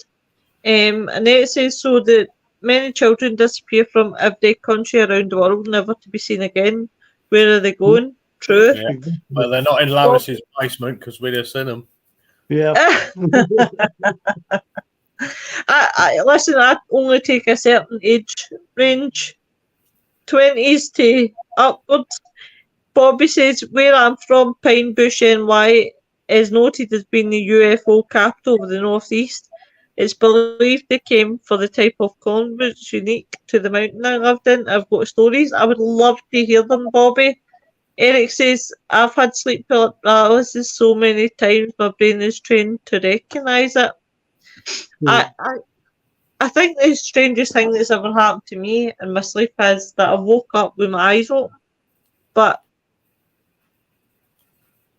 And then it says so that many children disappear from every country around the world, never to be seen again. Where are they going? True. Yeah. Well, they're not in Lois's basement because we'd have seen them. Yeah. Listen, I only take a certain age range, 20s to upwards. Bobby says, where I'm from, Pine Bush, NY, is noted as being the UFO capital of the Northeast. It's believed they came for the type of convents unique to the mountain I lived in. I've got stories. I would love to hear them, Bobby. Eric says, I've had sleep paralysis so many times, my brain is trained to recognise it. I think the strangest thing that's ever happened to me in my sleep is that I woke up with my eyes open, but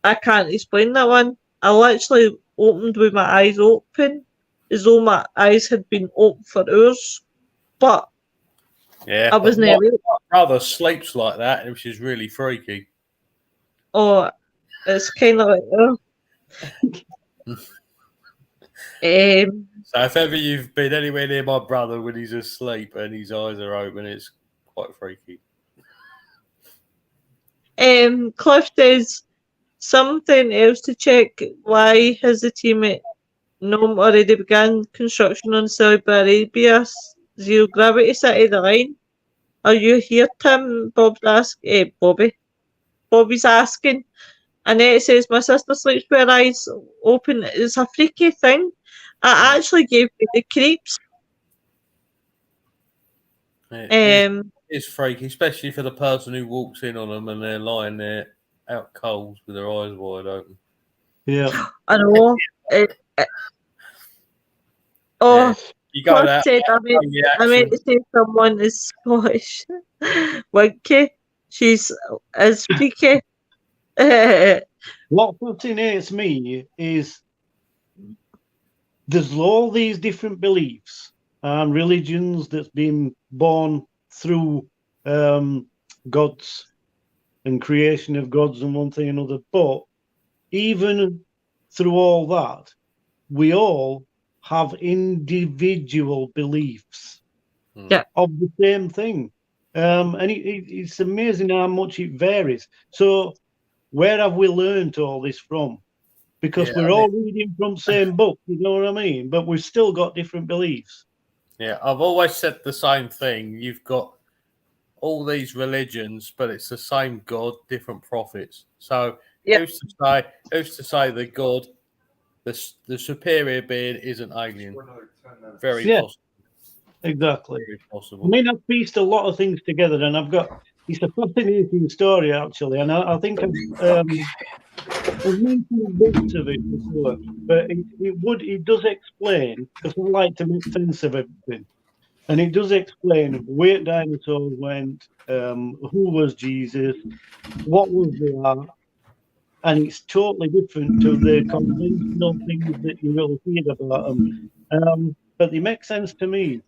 I can't explain that one. I literally opened with my eyes open, as though my eyes had been open for hours, but I was never. My brother sleeps like that, which is really freaky. Oh, it's kind of like, So if ever you've been anywhere near my brother when he's asleep and his eyes are open, it's quite freaky. Cliff says something else to check. Why has the team at NOM already begun construction on Saudi Arabia's zero gravity city, the line? Are you here, Tim? Bobby's asking. Annette says, my sister sleeps with her eyes open. It's a freaky thing. I actually gave me the creeps. It's freaky, especially for the person who walks in on them and they're lying there out cold with their eyes wide open. Yeah. I know. You got that. Said, I meant to say someone is Scottish. Winky. She's as freaky. What fascinates me is there's all these different beliefs and religions that's been born through gods and creation of gods and one thing and another. But even through all that, we all have individual beliefs of the same thing. And it's amazing how much it varies. So where have we learned all this from? Because we're all reading from the same book, you know what I mean? But we've still got different beliefs. Yeah, I've always said the same thing. You've got all these religions, but it's the same God, different prophets. So who's to say the God, the superior being is an alien? Very possible. Exactly. Very possible. I mean, I've pieced a lot of things together, and it's a fascinating story, actually, and I think I've mentioned bits of it before, but it does explain, because I like to make sense of everything, and it does explain where dinosaurs went, who was Jesus, what was the art, and it's totally different to the conventional things that you will hear about them, but they make sense to me,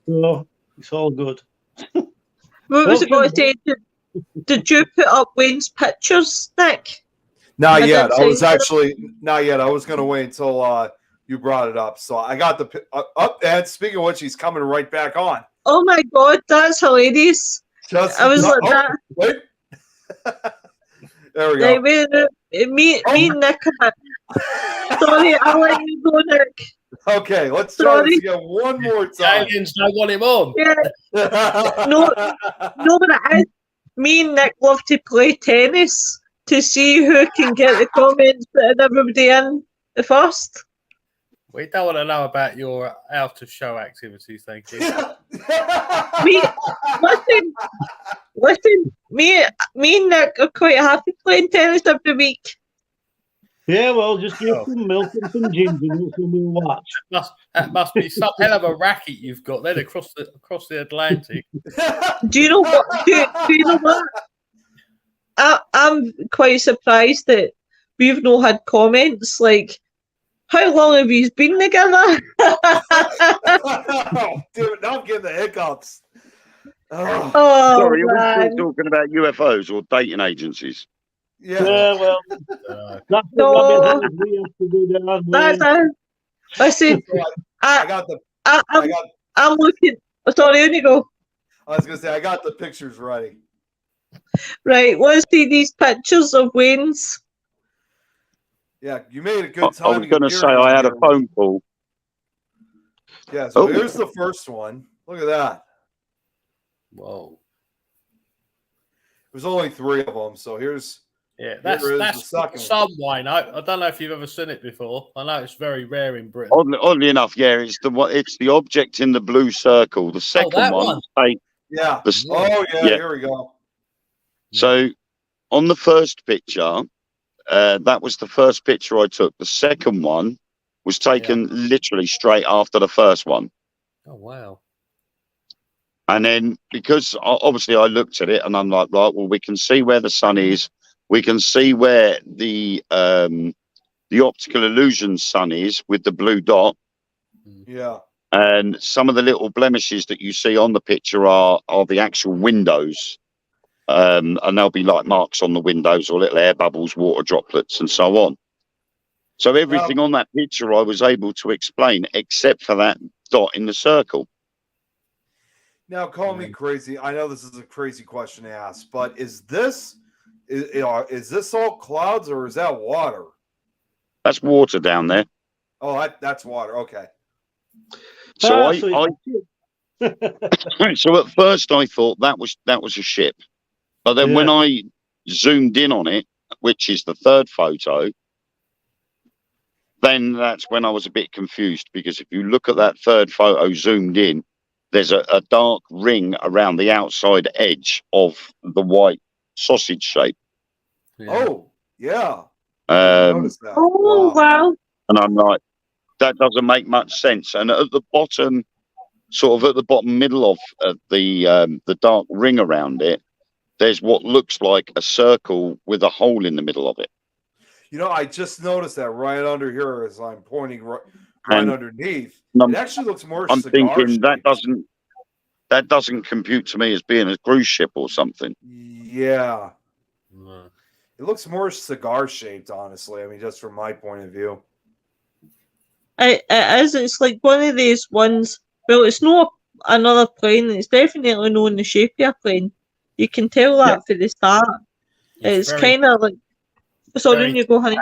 so it's all good. What was it going to say? Did you put up Wayne's pictures, Nick? Not yet. I was not yet. I was going to wait until you brought it up. So I got the up. And speaking of which, he's coming right back on. Oh my God, that's hilarious! I was like that. Wait. There we go. Me and Nick. Sorry, I'll let you go, Nick. Okay, let's try this again one more time. Aliens don't want him on. Yeah. No, but it is. Me and Nick love to play tennis to see who can get the comments putting everybody in the first. We don't want to know about your out of show activities, thank you. Listen, me and Nick are quite happy playing tennis every week. Yeah, well, just give some milk and some ginger and we'll watch. That must be some hell of a racket you've got then across the Atlantic. Do you know what? Do you know what? I'm quite surprised that we've not had comments like, "How long have you been together?" Oh, dude, now I'm getting the hiccups. Oh, Sorry, are we man. still talking about UFOs or dating agencies? yeah. Well, that's the No. rabbit hole we have to go down. Listen, I got the. I'm looking. Sorry, on you go. I was gonna say I got the pictures ready. Right, let's see these pictures of Wayne's. Yeah, you made a good I was time. going to say I had a phone call. Yeah, so Oh. here's the first one. Look at that. Whoa. There's only 3 of them, so here's that's the second some wine. I don't know if you've ever seen it before. I know it's very rare in Britain. Oddly enough, yeah, it's the object in the blue circle. The second that one. yeah. The- Oh yeah, yeah. here we go. So on the first picture, that was the first picture I took. The second one was taken literally straight after the first one. Oh wow. And then because obviously I looked at it and I'm like, right, well, we can see where the sun is. We can see where the optical illusion sun is with the blue dot. Yeah. And some of the little blemishes that you see on the picture are the actual windows. And there'll be like marks on the windows or little air bubbles, water droplets, and so on. So everything on that picture I was able to explain, except for that dot in the circle. Now, call me crazy. I know this is a crazy question to ask, but is this all clouds or is that water? That's water down there. Oh, that's water. Okay. So so at first I thought that was a ship, but then when I zoomed in on it, which is the third photo, then that's when I was a bit confused, because if you look at that third photo zoomed in, there's a dark ring around the outside edge of the white sausage shape. Yeah. Oh, yeah. Um, That. Oh, wow. And I'm like, that doesn't make much sense. And at the bottom, sort of at the bottom middle of the dark ring around it, there's what looks like a circle with a hole in the middle of it. You know, I just noticed that right under here as I'm pointing right underneath. It actually looks more. I'm thinking that doesn't compute to me as being a cruise ship or something. Yeah. It looks more cigar shaped, honestly. I mean, just from my point of view. It is. It's like one of these ones. Well, it's not another plane. It's definitely not in the shape of a plane. You can tell that for the start. It's kind of like. Sorry, you go, honey.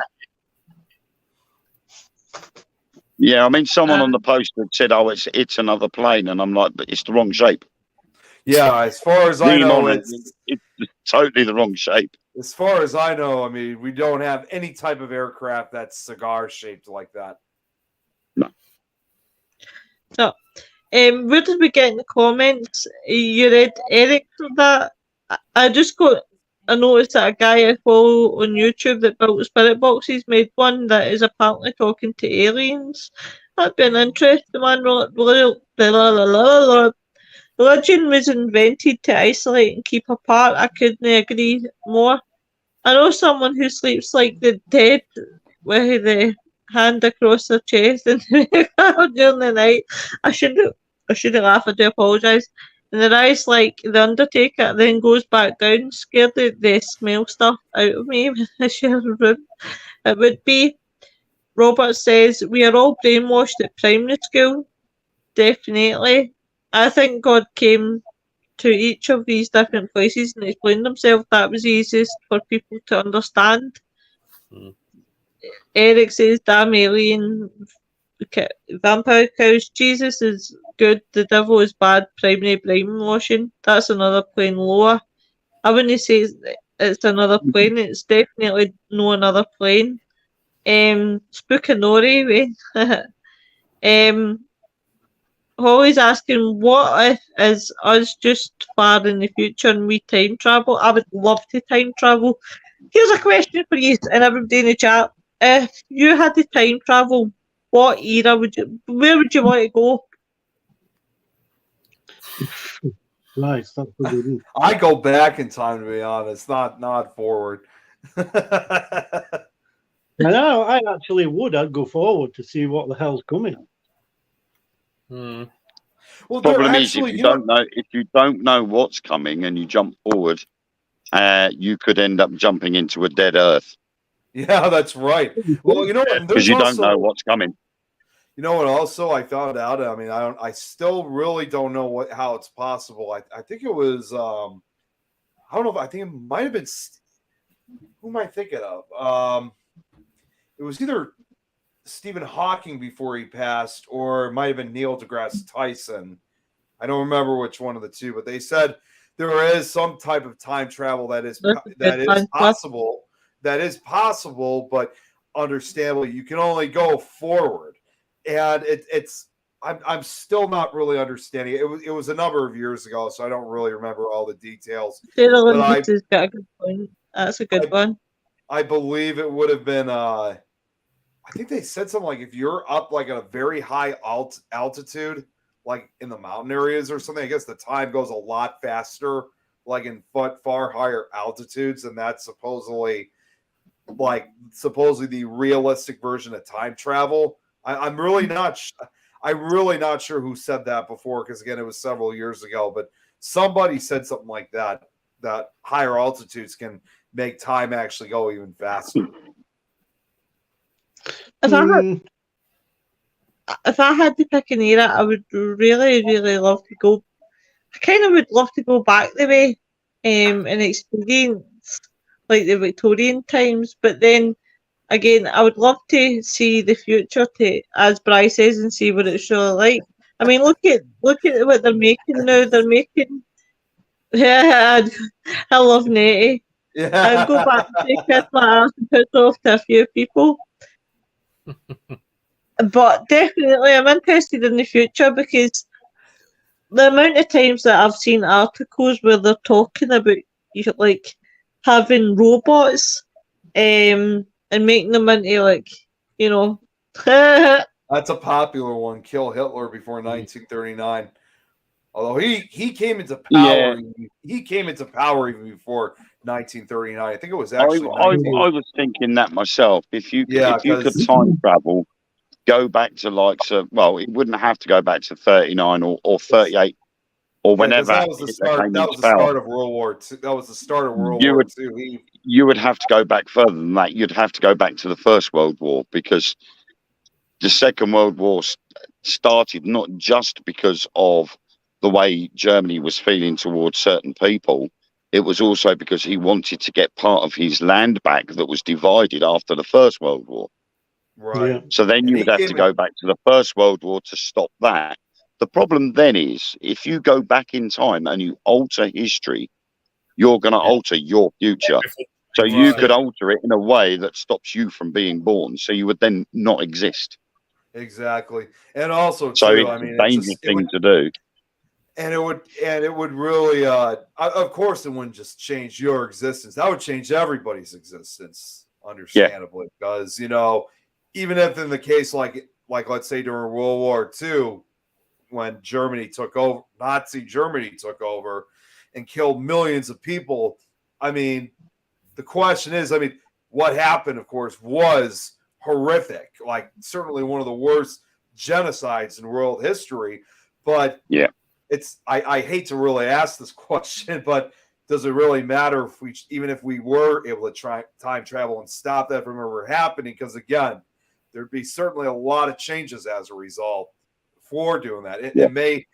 Yeah, I mean, someone on the post had said, "Oh, it's another plane," and I'm like, "But it's the wrong shape." Yeah, as far as I know, it's totally the wrong shape. As far as I know, I mean, we don't have any type of aircraft that's cigar shaped like that. No. So, where did we get in the comments? You read Eric for that? I just got a notice that a guy I follow on YouTube that built spirit boxes made one that is apparently talking to aliens. That'd be an interesting one. Religion was invented to isolate and keep apart. I couldn't agree more. I know someone who sleeps like the dead with the hand across their chest and during the night. I shouldn't laugh. I do apologise. And their eyes like the Undertaker, then goes back down, scared the smell stuff out of me when I share a room. It would be. Robert says we are all brainwashed at primary school. Definitely. I think God came to each of these different places and explained himself. That was easiest for people to understand. Eric says, damn alien vampire cows. Jesus is good, the devil is bad, primary brainwashing. That's another plane lower. I wouldn't say it's another plane, it's definitely no another plane. Spookanori, Holly's asking, what if is us just far in the future and we time travel? I would love to time travel. Here's a question for you and everybody in the chat. If you had to time travel, what era where would you want to go? Right, that's a good one. I go back in time, to be honest, not forward. No, I actually would. I'd go forward to see what the hell's coming. Hmm. Well, they're Problem is, actually, if you don't know what's coming and you jump forward, you could end up jumping into a dead Earth yeah, that's right. Well, you know what? because There's you don't also, know what's coming. you know what? Also, I found out. I mean, I still really don't know how it's possible. I think it was. I don't know if I think it might have been. Who am I thinking of? It was either Stephen Hawking before he passed, or it might have been Neil deGrasse Tyson. I don't remember which one of the two, but they said there is some type of time travel that is possible. That is possible, but understandably, you can only go forward, and I'm still not really understanding it. It was a number of years ago, so I don't really remember all the details. Sarah Lynn has got a good point. That's a good one. I believe it would have been. I think they said something like if you're up like at a very high altitude, like in the mountain areas or something, I guess the time goes a lot faster, like in far higher altitudes, and that's supposedly the realistic version of time travel. I'm really not sure who said that before, because again, it was several years ago, but somebody said something like that higher altitudes can make time actually go even faster. If I had to pick an era, I would really, really love to go. I kind of would love to go back the way and experience like the Victorian times. But then again, I would love to see the future, to, as Bri says, and see what it's really like. I mean, look at what they're making now. They're making. Yeah, I love Nettie. Yeah. I'd go back to kiss my ass and piss off to a few people. But definitely, I'm interested in the future, because the amount of times that I've seen articles where they're talking about like having robots, and making them into That's a popular one. Kill Hitler before 1939. Although he came into power, he came into power even before 1939. I think it was actually. I was thinking that myself. If you could time travel, go back to it wouldn't have to go back to 39 or 38 or whenever. That was the start. That was the start of World War II. That was the start of World War II. You would have to go back further than that. You'd have to go back to the First World War, because the Second World War started not just because of the way Germany was feeling towards certain people. It was also because he wanted to get part of his land back that was divided after the First World War. Right. Yeah. So then you would have to go back to the First World War to stop that. The problem then is, if you go back in time and you alter history, you're going to alter your future. So you could alter it in a way that stops you from being born. So you would then not exist. Exactly. And also, so too, it's I mean, a dangerous thing to do. And it would really, of course, it wouldn't just change your existence. That would change everybody's existence, understandably, because, even if in the case like let's say during World War II, when Germany took over, Nazi Germany took over and killed millions of people. I mean, the question is, what happened, of course, was horrific, like certainly one of the worst genocides in world history. But I hate to really ask this question, but does it really matter even if we were able to time travel and stop that from ever happening? Because again, there'd be certainly a lot of changes as a result for doing that. It may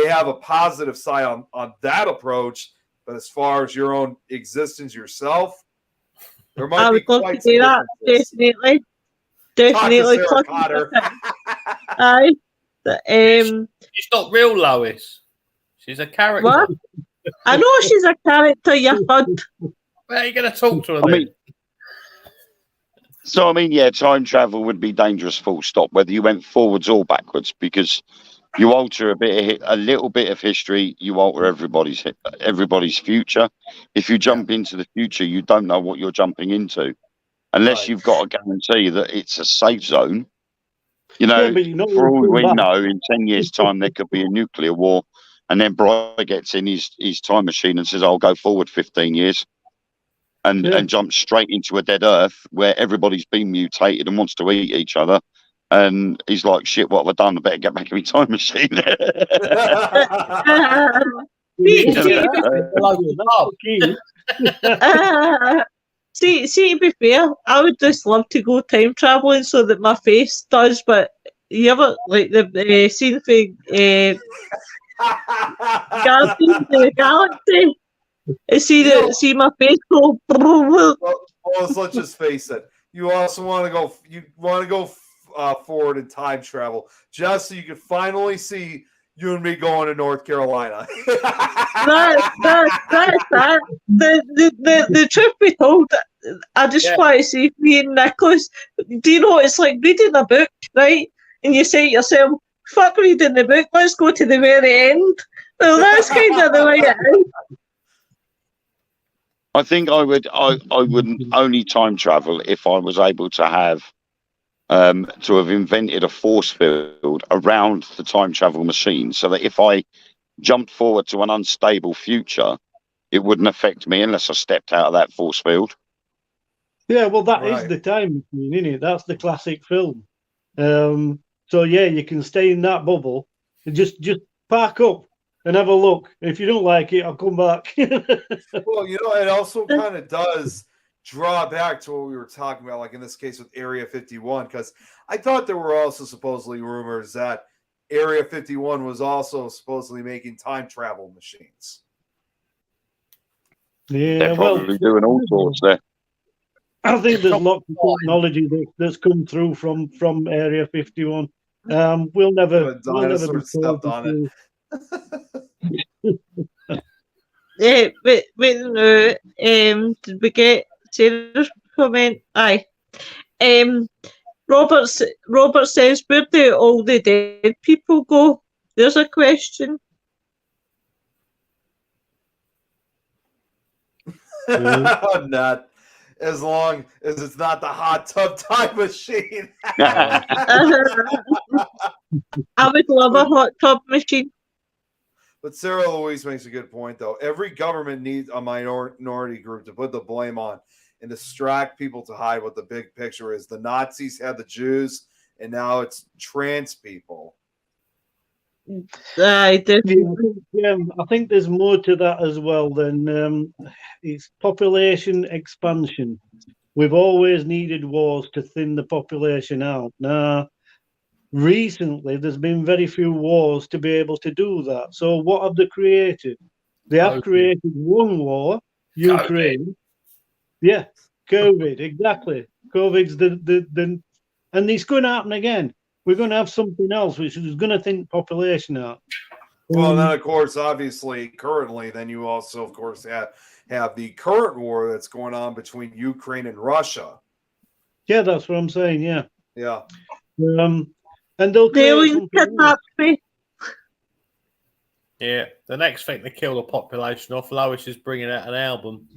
have a positive side on that approach, but as far as your own existence yourself, there might be quite some differences. Definitely. Talk to Sarah Cotter. Aye. She's not real, Lois. She's a character. What? I know she's a character, you fud. Where are you going to talk to her then? So, I mean, yeah, time travel would be dangerous, full stop, whether you went forwards or backwards, because you alter a little bit of history, you alter everybody's future. If you jump into the future, you don't know what you're jumping into, unless Right. you've got a guarantee that it's a safe zone. You know, Yeah, but you know, for all we back. know, in 10 years' time, there could be a nuclear war, and then Brian gets in his time machine and says, I'll go forward 15 years. And jump straight into a dead Earth where everybody's been mutated and wants to eat each other. And he's like, shit, what have I done? I better get back in my time machine. See, Just see, the local pub. see, to be fair, I would just love to go time traveling so that my face does. But you ever like the scene for Guardians of the Galaxy? See my face go. Well, let's just face it. You also want to go. You want to go forward in time travel just so you can finally see you and me going to North Carolina. That's that. The truth be told, I just want to see me and Nicholas. Do you know it's like reading a book, right? And you say to yourself, "Fuck reading the book. Let's go to the very end." Well, that's kind of the way it is. I think I would only time travel if I was able to have invented a force field around the time travel machine, so that if I jumped forward to an unstable future, it wouldn't affect me unless I stepped out of that force field. Yeah, well, that is the time machine, isn't it? That's the classic film. So yeah, you can stay in that bubble and just park up and have a look. If you don't like it, I'll come back. Well, it also kind of does draw back to what we were talking about, like in this case with Area 51, because I thought there were also supposedly rumors that Area 51 was also supposedly making time travel machines. Yeah, they're probably doing all sorts there. I think there's lots of technology that's come through from Area 51. We'll never be stepped on it. Wait, no. Did we get Sarah's comment? Aye. Robert says, where do all the dead people go? There's a question. Not as long as it's not the hot tub time machine. I would love a hot tub machine. But Sarah Louise makes a good point, though. Every government needs a minority group to put the blame on and distract people to hide what the big picture is. The Nazis had the Jews, and now it's trans people. I think there's more to that as well than it's population expansion. We've always needed wars to thin the population out. Now, recently, there's been very few wars to be able to do that. So what have they created? They have created one war, Ukraine. COVID. Yeah, COVID, exactly. COVID's the and it's going to happen again. We're going to have something else, which is going to thin population out. Well, and then, of course, obviously, currently, then you also, of course, have the current war that's going on between Ukraine and Russia. Yeah, that's what I'm saying, yeah. Yeah. And they'll create something else. Yeah, the next thing to kill the population off, Lois is bringing out an album.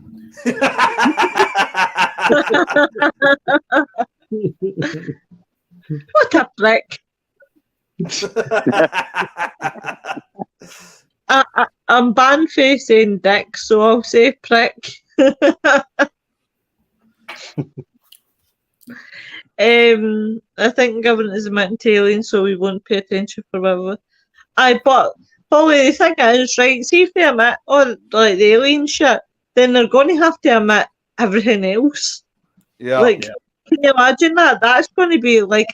What a prick. I'm banned for saying dick, so I'll say prick. I think government is a alien, so we won't pay attention forever. But Polly, the thing is, right, see if they admit like the alien shit, then they're going to have to admit everything else. Yeah. Like, can you imagine that? That's going to be like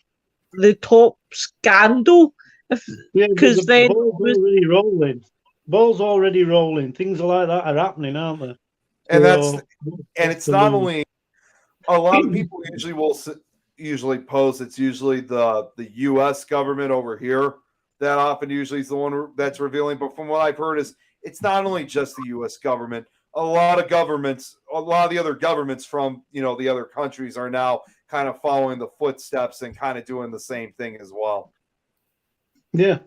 the top scandal. Because then ball's already rolling. Things like that are happening, aren't they? And it's not only a lot of people usually pose. It's usually the U.S. government over here that often usually is the one that's revealing. But from what I've heard, is it's not only just the U.S. government, a lot of the other governments from the other countries are now kind of following the footsteps and kind of doing the same thing as well. Yeah.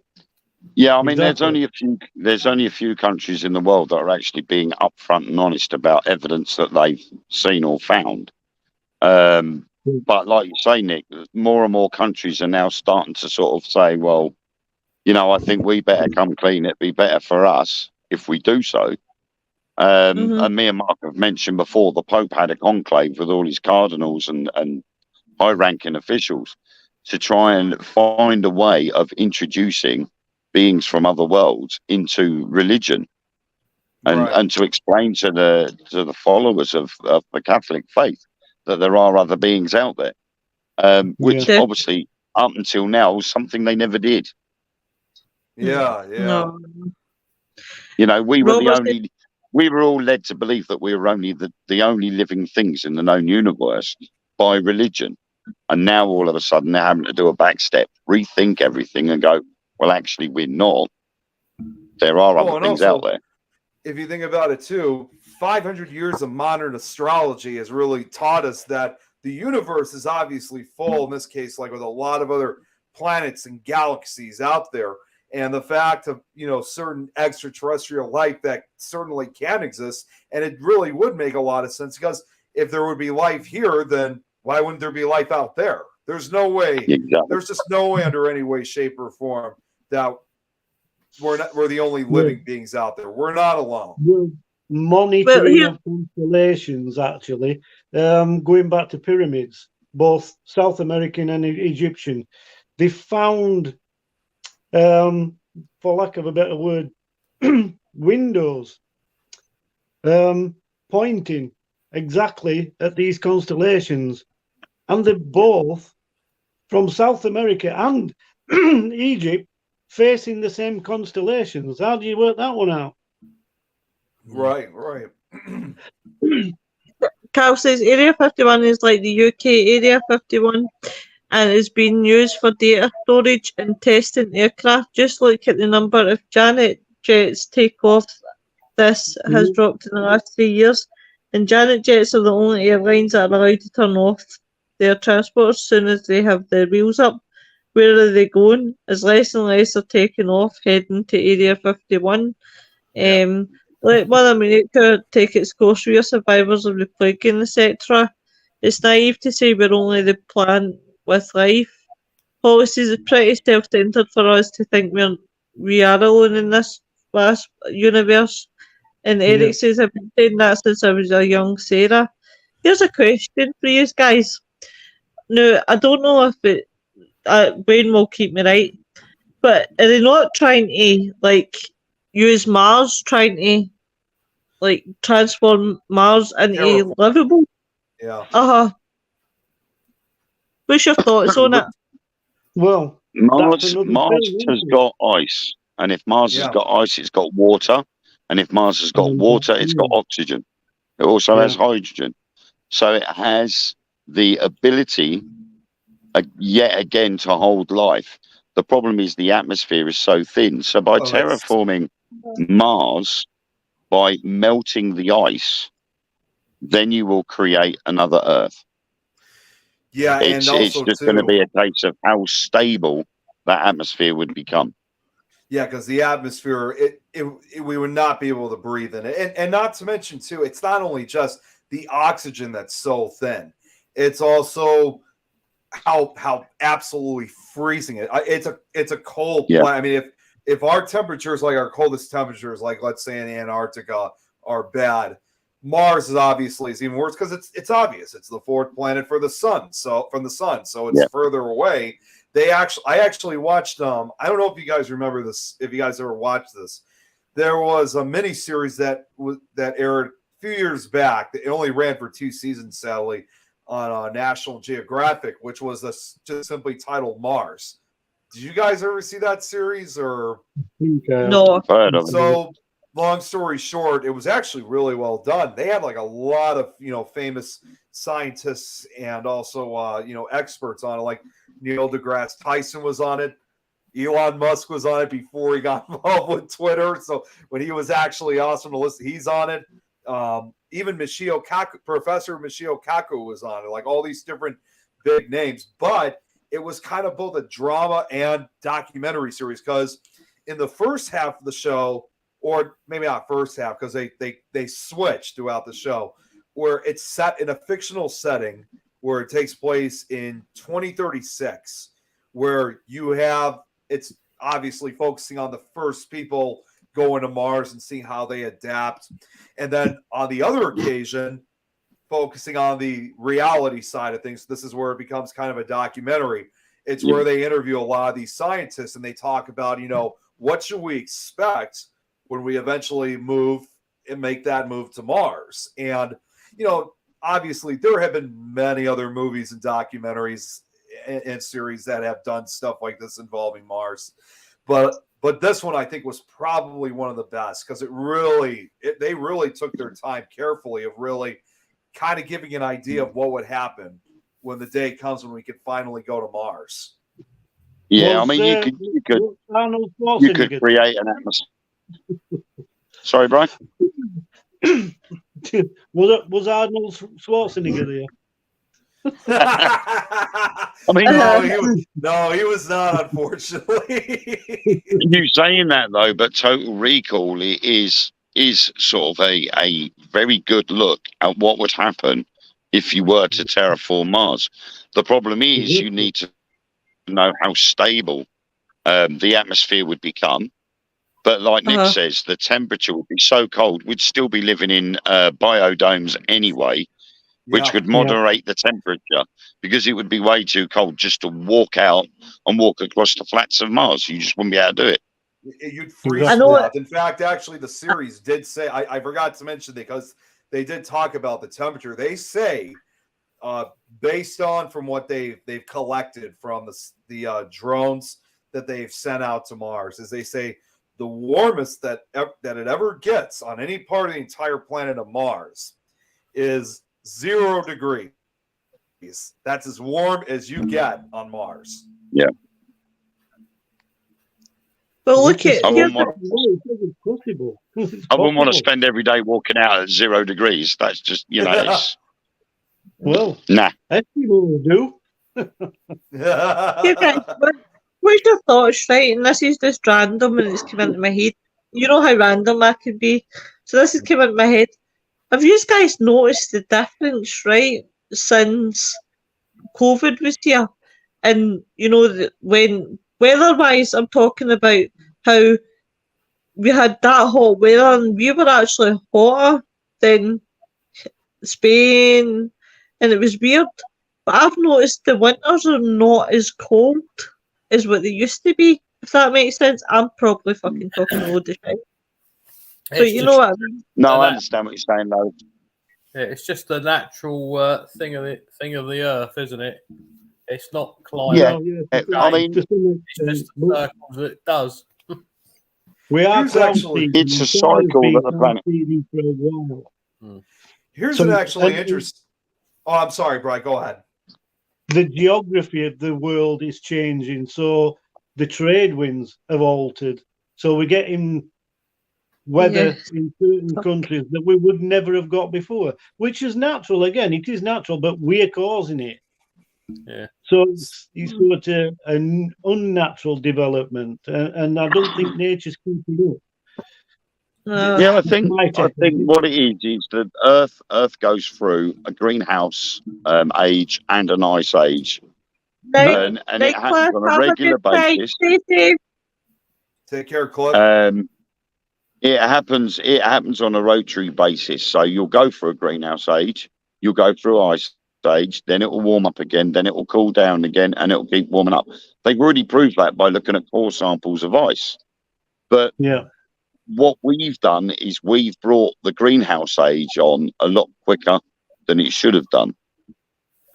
Yeah, I mean, Exactly. there's only a few countries in the world that are actually being upfront and honest about evidence that they've seen or found. But like you say, Nick, more and more countries are now starting to sort of say, well, I think we better come clean. It'd be better for us if we do so. And me and Mark have mentioned before, the Pope had a conclave with all his cardinals and high-ranking officials to try and find a way of introducing beings from other worlds into religion, and to explain to the followers of the Catholic faith that there are other beings out there, which obviously up until now was something they never did. Yeah. No. We were Robert, we were all led to believe that we were only the only living things in the known universe by religion. And now all of a sudden they're having to do a back step, rethink everything and go, well, actually, we're not. There are other things also, out there. If you think about it too, 500 years of modern astrology has really taught us that the universe is obviously full, in this case, like with a lot of other planets and galaxies out there. And the fact of, certain extraterrestrial life that certainly can exist. And it really would make a lot of sense, because if there would be life here, then why wouldn't there be life out there? There's no way. Exactly. There's just no way under any way, shape, or form that we're the only living beings out there. We're not alone. We're monitoring of constellations, actually, going back to pyramids, both South American and Egyptian. They found, for lack of a better word, windows pointing exactly at these constellations, and they're both from South America and Egypt, facing the same constellations. How do you work that one out? Right. Carl says Area 51 is like the UK Area 51 and is being used for data storage and testing aircraft. Just look at the number of Janet jets take off. This has dropped in the last 3 years, and Janet jets are the only airlines that are allowed to turn off their transport as soon as they have their wheels up. Where are they going? As less and less are taking off, heading to Area 51. Let Mother Nature take its course. We are survivors of the plague, etc. It's naive to say we're only the plant with life. Policies are pretty self-centered for us to think we are alone in this vast universe. And Eric says, I've been saying that since I was a young Sarah. Here's a question for you guys. Now, I don't know if Wayne will keep me right, but are they not trying to, use Mars, trying to, transform Mars into livable? Yeah. What's your thoughts on it? Well, Mars has got ice, and if Mars has got ice, it's got water, and if Mars has got water, it's got oxygen. It also has hydrogen, so it has the ability, yet again, to hold life. The problem is the atmosphere is so thin. So by terraforming Mars, by melting the ice, then you will create another Earth. Yeah, it's just going to be a case of how stable that atmosphere would become. Yeah, because the atmosphere, we would not be able to breathe in it. And not to mention, too, it's not only just the oxygen that's so thin. It's also how absolutely freezing it. It's a cold planet. I mean, if our temperatures, like our coldest temperatures, like let's say in Antarctica, are bad, Mars is even worse, because it's obvious. It's the fourth planet from the sun, so it's further away. I actually watched. I don't know if you guys remember this. If you guys ever watched this, there was a mini series that aired a few years back. It only ran for 2 seasons, sadly, on National Geographic, which was just simply titled Mars. Did you guys ever see that series? Or no? So, long story short, it was actually really well done. They had like a lot of famous scientists and also experts on it. Like Neil deGrasse Tyson was on it. Elon Musk was on it before he got involved with Twitter. So when he was actually awesome to listen, he's on it. even Michio Kaku, Professor Michio Kaku was on it, like all these different big names. But it was kind of both a drama and documentary series, because in the first half of the show, or maybe not first half, because they switch throughout the show, where it's set in a fictional setting where it takes place in 2036, where you have, it's obviously focusing on the first people going to Mars and seeing how they adapt. And then on the other occasion, focusing on the reality side of things. This is where it becomes kind of a documentary. It's where they interview a lot of these scientists and they talk about, you know, what should we expect when we eventually move and make that move to Mars? And, you know, obviously there have been many other movies and documentaries and series that have done stuff like this involving Mars. But this one I think was probably one of the best, because they really took their time carefully of really kind of giving an idea of what would happen when the day comes when we can finally go to Mars. Yeah, I mean, you could create an atmosphere. Sorry, Brian? was Arnold Schwarzenegger there? I mean, no, he was not, unfortunately. You saying that though, but Total Recall is sort of a very good look at what would happen if you were to terraform Mars. The problem is you need to know how stable the atmosphere would become. But like Nick says, the temperature would be so cold, we'd still be living in biodomes anyway, which would moderate the temperature, because it would be way too cold just to walk out and walk across the flats of Mars. You just wouldn't be able to do it. You'd freeze to death. In fact, actually, the series did say, I forgot to mention, because they did talk about the temperature. They say, based on from what they've collected from the drones that they've sent out to Mars, is they say the warmest that it ever gets on any part of the entire planet of Mars is 0 degrees. That's as warm as you get on Mars. Yeah. But look at, I wouldn't want to spend every day walking out at 0 degrees. That's just, you know, it's, well, nah. People do. you guys, what's your thoughts, right? And this is just random and it's come into my head. You know how random that could be. So this has come into my head. Have you guys noticed the difference, right, since COVID was here? And, you know, when weather-wise, I'm talking about how we had that hot weather and we were actually hotter than Spain, and it was weird. But I've noticed the winters are not as cold as what they used to be, if that makes sense. I'm probably fucking talking a load of shit. But you know what I mean? No, I understand what you're saying, though. Yeah, it's just the natural thing of the earth, isn't it? It's not climate. Yeah, I mean, it's just the circles that it does. We are it's a cycle that the planet. Here's an actually interesting. Oh, I'm sorry, Brian. Go ahead. The geography of the world is changing, so the trade winds have altered. So we're getting weather in certain countries that we would never have got before, which is natural. Again, it is natural, but we're causing it. Yeah. So it's sort of an unnatural development, and I don't think nature's keeping up. Yeah, I think what it is that Earth goes through a greenhouse age and an ice age, and it happens on a regular basis. Take care, Cliff. It happens on a rotary basis. So you'll go through a greenhouse age, you'll go through ice age, then it will warm up again, then it will cool down again, and it will keep warming up. They've already proved that by looking at core samples of ice. But what we've done is we've brought the greenhouse age on a lot quicker than it should have done.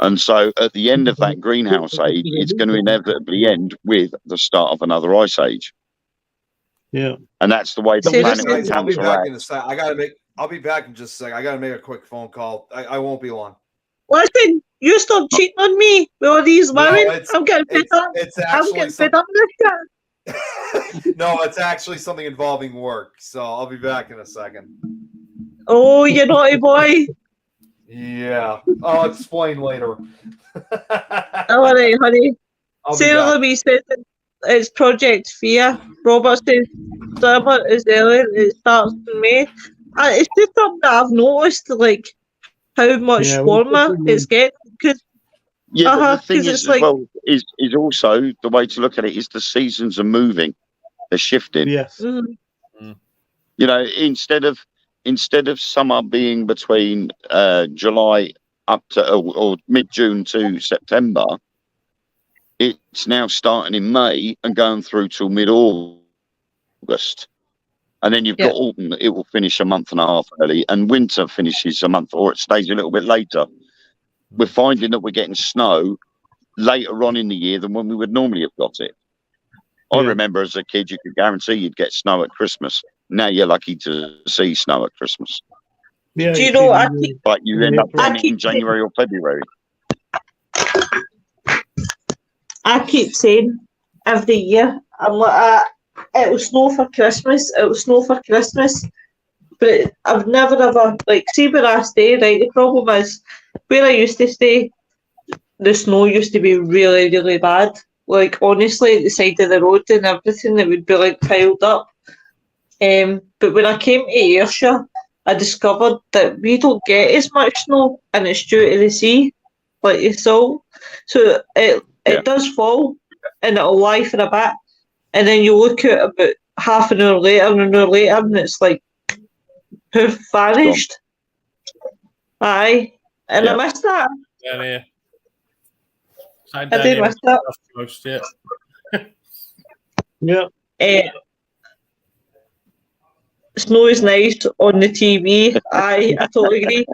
And so at the end of that greenhouse age, it's going to inevitably end with the start of another ice age. Yeah. And that's the way the planet becomes I'll be back in a around. second. I'll be back in just a second. I gotta make a quick phone call. I won't be long. Listen, you stop cheating on me with all these women. I'm getting fed up. I'm getting fed up with this shit. No, it's actually something involving work. So I'll be back in a second. Oh, you naughty boy. Yeah, I'll explain later. All right, honey. I'll be Sarah back. Louise says it's Project Fear. Robert says summer is early. It starts in May. It's just something that I've noticed, like how much Yeah, warmer it's getting. Because Yeah, but the thing it's is as like well is also the way to look at it is the seasons are moving, they're shifting. yes. mm, You know, instead of summer being between July up to or mid June to September, it's now starting in May and going through till mid August. And then you've got autumn, it will finish a month and a half early, and winter finishes a month, or it stays a little bit later. We're finding that we're getting snow later on in the year than when we would normally have got it. I remember as a kid, you could guarantee you'd get snow at Christmas. Now you're lucky to see snow at Christmas. Yeah, do you it's know? But you end up getting it in keep January or February. I keep saying every year, I'm like, it will snow for Christmas. It will snow for Christmas. But I've never ever, like, see where I stay, right? The problem is, where I used to stay, the snow used to be really, really bad. Like, honestly, at the side of the road and everything, it would be, like, piled up. But when I came to Ayrshire, I discovered that we don't get as much snow, and it's due to the sea, like the salt. So it does fall, and it'll lie for a bit, and then you look at it about half an hour later, and it's like, poof, vanished. Aye, and I missed that. Down here. Same I down did here. miss that. Coast, yeah. Yeah. Snow is nice on the TV. I totally agree.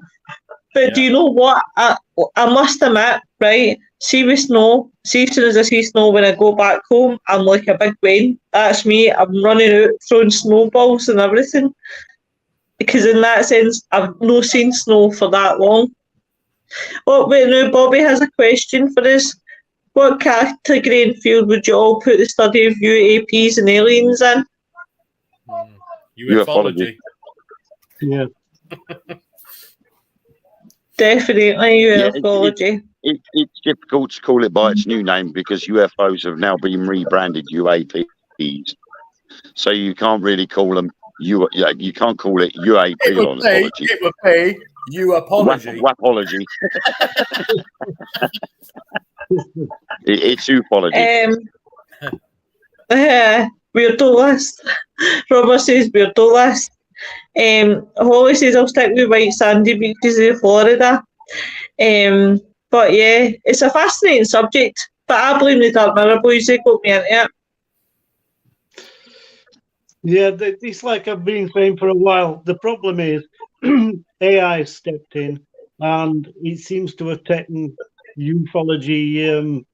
But do you know what? I must admit, right? See with snow, see as soon as I see snow when I go back home, I'm like a big Wayne. That's me. I'm running out, throwing snowballs and everything. Because in that sense, I've not seen snow for that long. Oh, wait, now Bobby has a question for us. What category and field would you all put the study of UAPs and aliens in? Ufology. Yeah. Definitely ufology. It's difficult to call it by its new name because UFOs have now been rebranded UAPs. So you can't really call them you can't call it UAP ufology. It would be Ufology. Wapology. It's ufology. Weirdo list. Robert says weirdo list. Holly says I'll stick with white sandy beaches in Florida. But yeah, it's a fascinating subject. But I blame the Dark Mirror boys, they got me into it. Yeah, it's like I've been saying for a while. The problem is AI stepped in and it seems to have taken ufology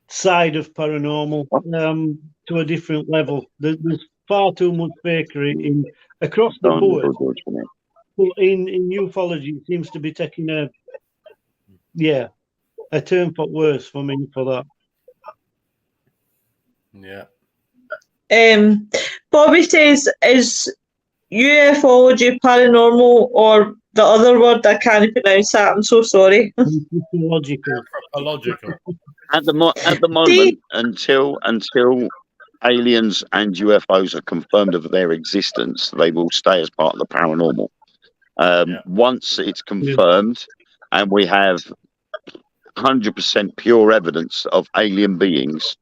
side of paranormal to a different level. There's far too much fakery across the board. In ufology, it seems to be taking a turn for worse for me for that. Yeah. Bobby says, is ufology paranormal or the other word I can't pronounce that? I'm so sorry. Logical. At the moment, until aliens and UFOs are confirmed of their existence, they will stay as part of the paranormal. Once it's confirmed and we have 100% pure evidence of alien beings,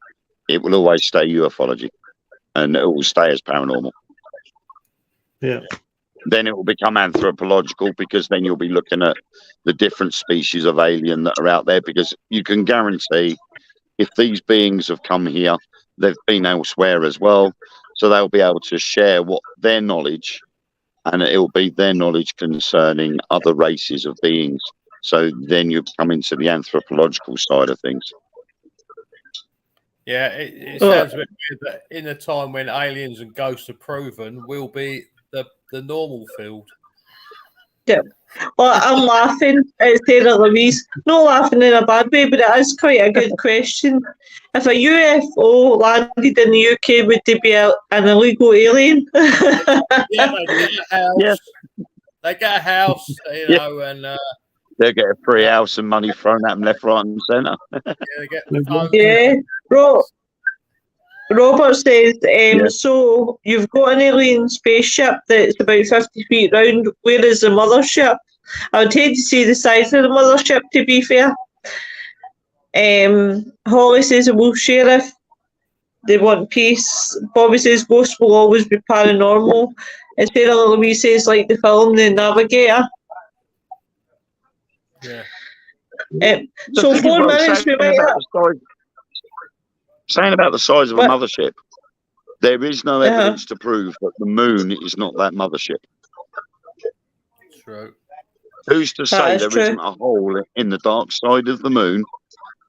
it will always stay ufology and it will stay as paranormal. Yeah. Then it will become anthropological because then you'll be looking at the different species of alien that are out there, because you can guarantee if these beings have come here, they've been elsewhere as well. So they'll be able to share what their knowledge, and it will be their knowledge concerning other races of beings. So then you come into the anthropological side of things. Yeah, it sounds a bit weird that in a time when aliens and ghosts are proven, will be the normal field. Yeah. Well, I'm laughing at Sarah Louise. Not laughing in a bad way, but it is quite a good question. If a UFO landed in the UK, would they be an illegal alien? Yeah, they get a house. Yeah. They get a house, you know, and They'll get a free house and money thrown at them left, right, and centre. yeah, they get the phone. Yeah. Robert says, so you've got an alien spaceship that's about 50 feet round. Where is the mothership? I would hate to see the size of the mothership, to be fair. Holly says, we'll share if they want peace. Bobby says, ghosts will always be paranormal. And Sarah Louise says, like the film The Navigator. Yeah. So 4 minutes, we might have... Saying about the size of a mothership, there is no evidence to prove that the moon is not that mothership. True. Who's to say there isn't a hole in the dark side of the moon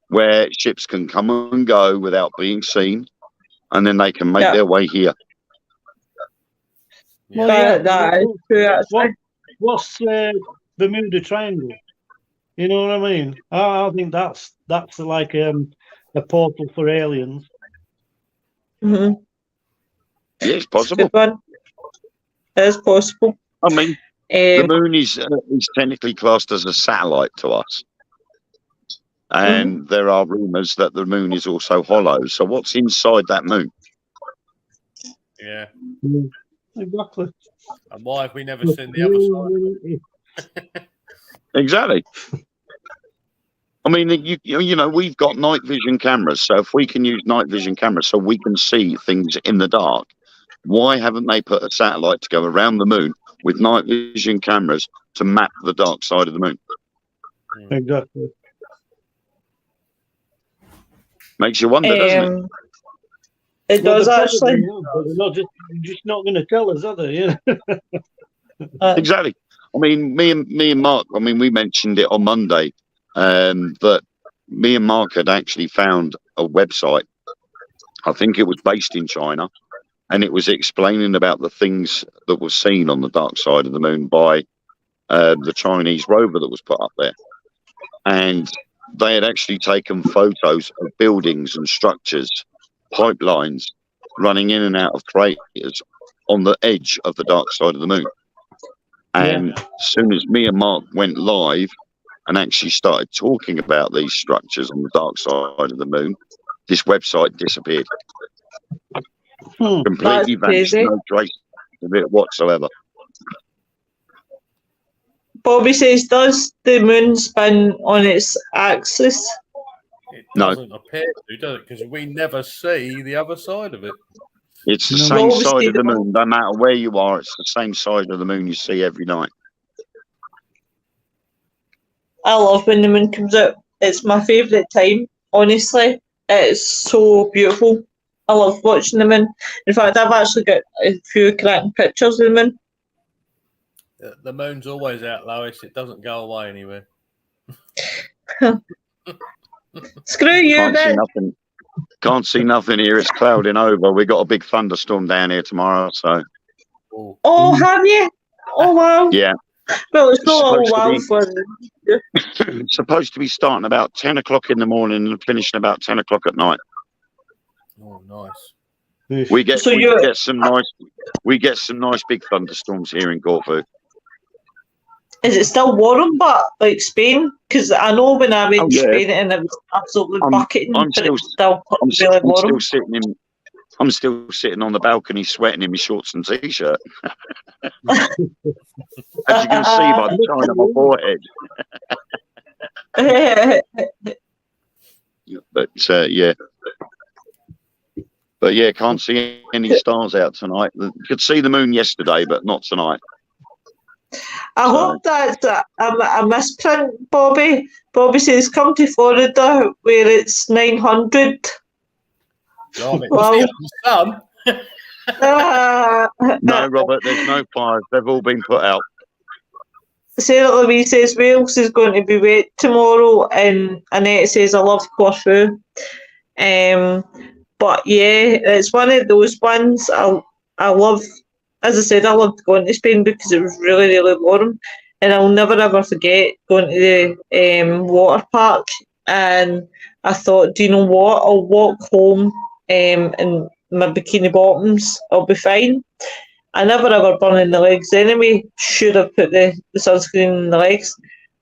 where ships can come and go without being seen, and then they can make their way here? Well, that is true. What's the Bermuda Triangle? You know what I mean? I think that's like a portal for aliens. Mm-hmm. Yeah, it's possible. Good one. It is possible. I mean, the moon is technically classed as a satellite to us. And there are rumours that the moon is also hollow. So what's inside that moon? Yeah. Exactly. And why have we never seen the other side? Exactly. I mean, you know, we've got night vision cameras. So if we can use night vision cameras so we can see things in the dark, why haven't they put a satellite to go around the moon with night vision cameras to map the dark side of the moon? Exactly. Makes you wonder, doesn't it? It does, actually. They're just not going to tell us, are they? Yeah. Exactly. I mean, me and Mark, I mean, we mentioned it on Monday, that me and Mark had actually found a website. I think it was based in China, and it was explaining about the things that were seen on the dark side of the moon by the Chinese rover that was put up there. And they had actually taken photos of buildings and structures, pipelines running in and out of craters on the edge of the dark side of the moon. And as soon as me and Mark went live and actually started talking about these structures on the dark side of the moon, this website disappeared. Completely vanished, no trace of it whatsoever. Bobby says, does the moon spin on its axis? It doesn't appear to, does it? Because we never see the other side of it. It's the same side of the moon. No matter where you are, it's the same side of the moon you see every night. I love when the moon comes out. It's my favourite time, honestly. It's so beautiful. I love watching the moon. In fact, I've actually got a few cracking pictures of the moon. The moon's always out, Lois. It doesn't go away anywhere. Screw you, then. Can't see nothing here. It's clouding over. We got a big thunderstorm down here tomorrow. So. Oh, have you? Oh, wow. Yeah. Well, it's not all wow for It's supposed to be starting about 10 o'clock in the morning and finishing about 10 o'clock at night. Oh, nice. We get some nice big thunderstorms here in Corfu. Is it still warm, but like Spain? Because I know when I went to Spain and it was absolutely bucketing, but it's still really warm. I'm still sitting on the balcony sweating in my shorts and t-shirt. As you can see by the shine of my forehead. But yeah, can't see any stars out tonight. You could see the moon yesterday, but not tonight. I hope that's a misprint, Bobby. Bobby says, come to Florida where it's 900. Well, no, Robert, there's no fires. They've all been put out. Sarah Louise says, Wales is going to be wet tomorrow. And Annette says, I love Corfu. But yeah, it's one of those ones I love. As I said, I loved going to Spain because it was really, really warm. and I'll never ever forget going to the water park, and I thought, do you know what? I'll walk home in my bikini bottoms. I'll be fine. I never ever burn in the legs anyway. Should have put the sunscreen in the legs,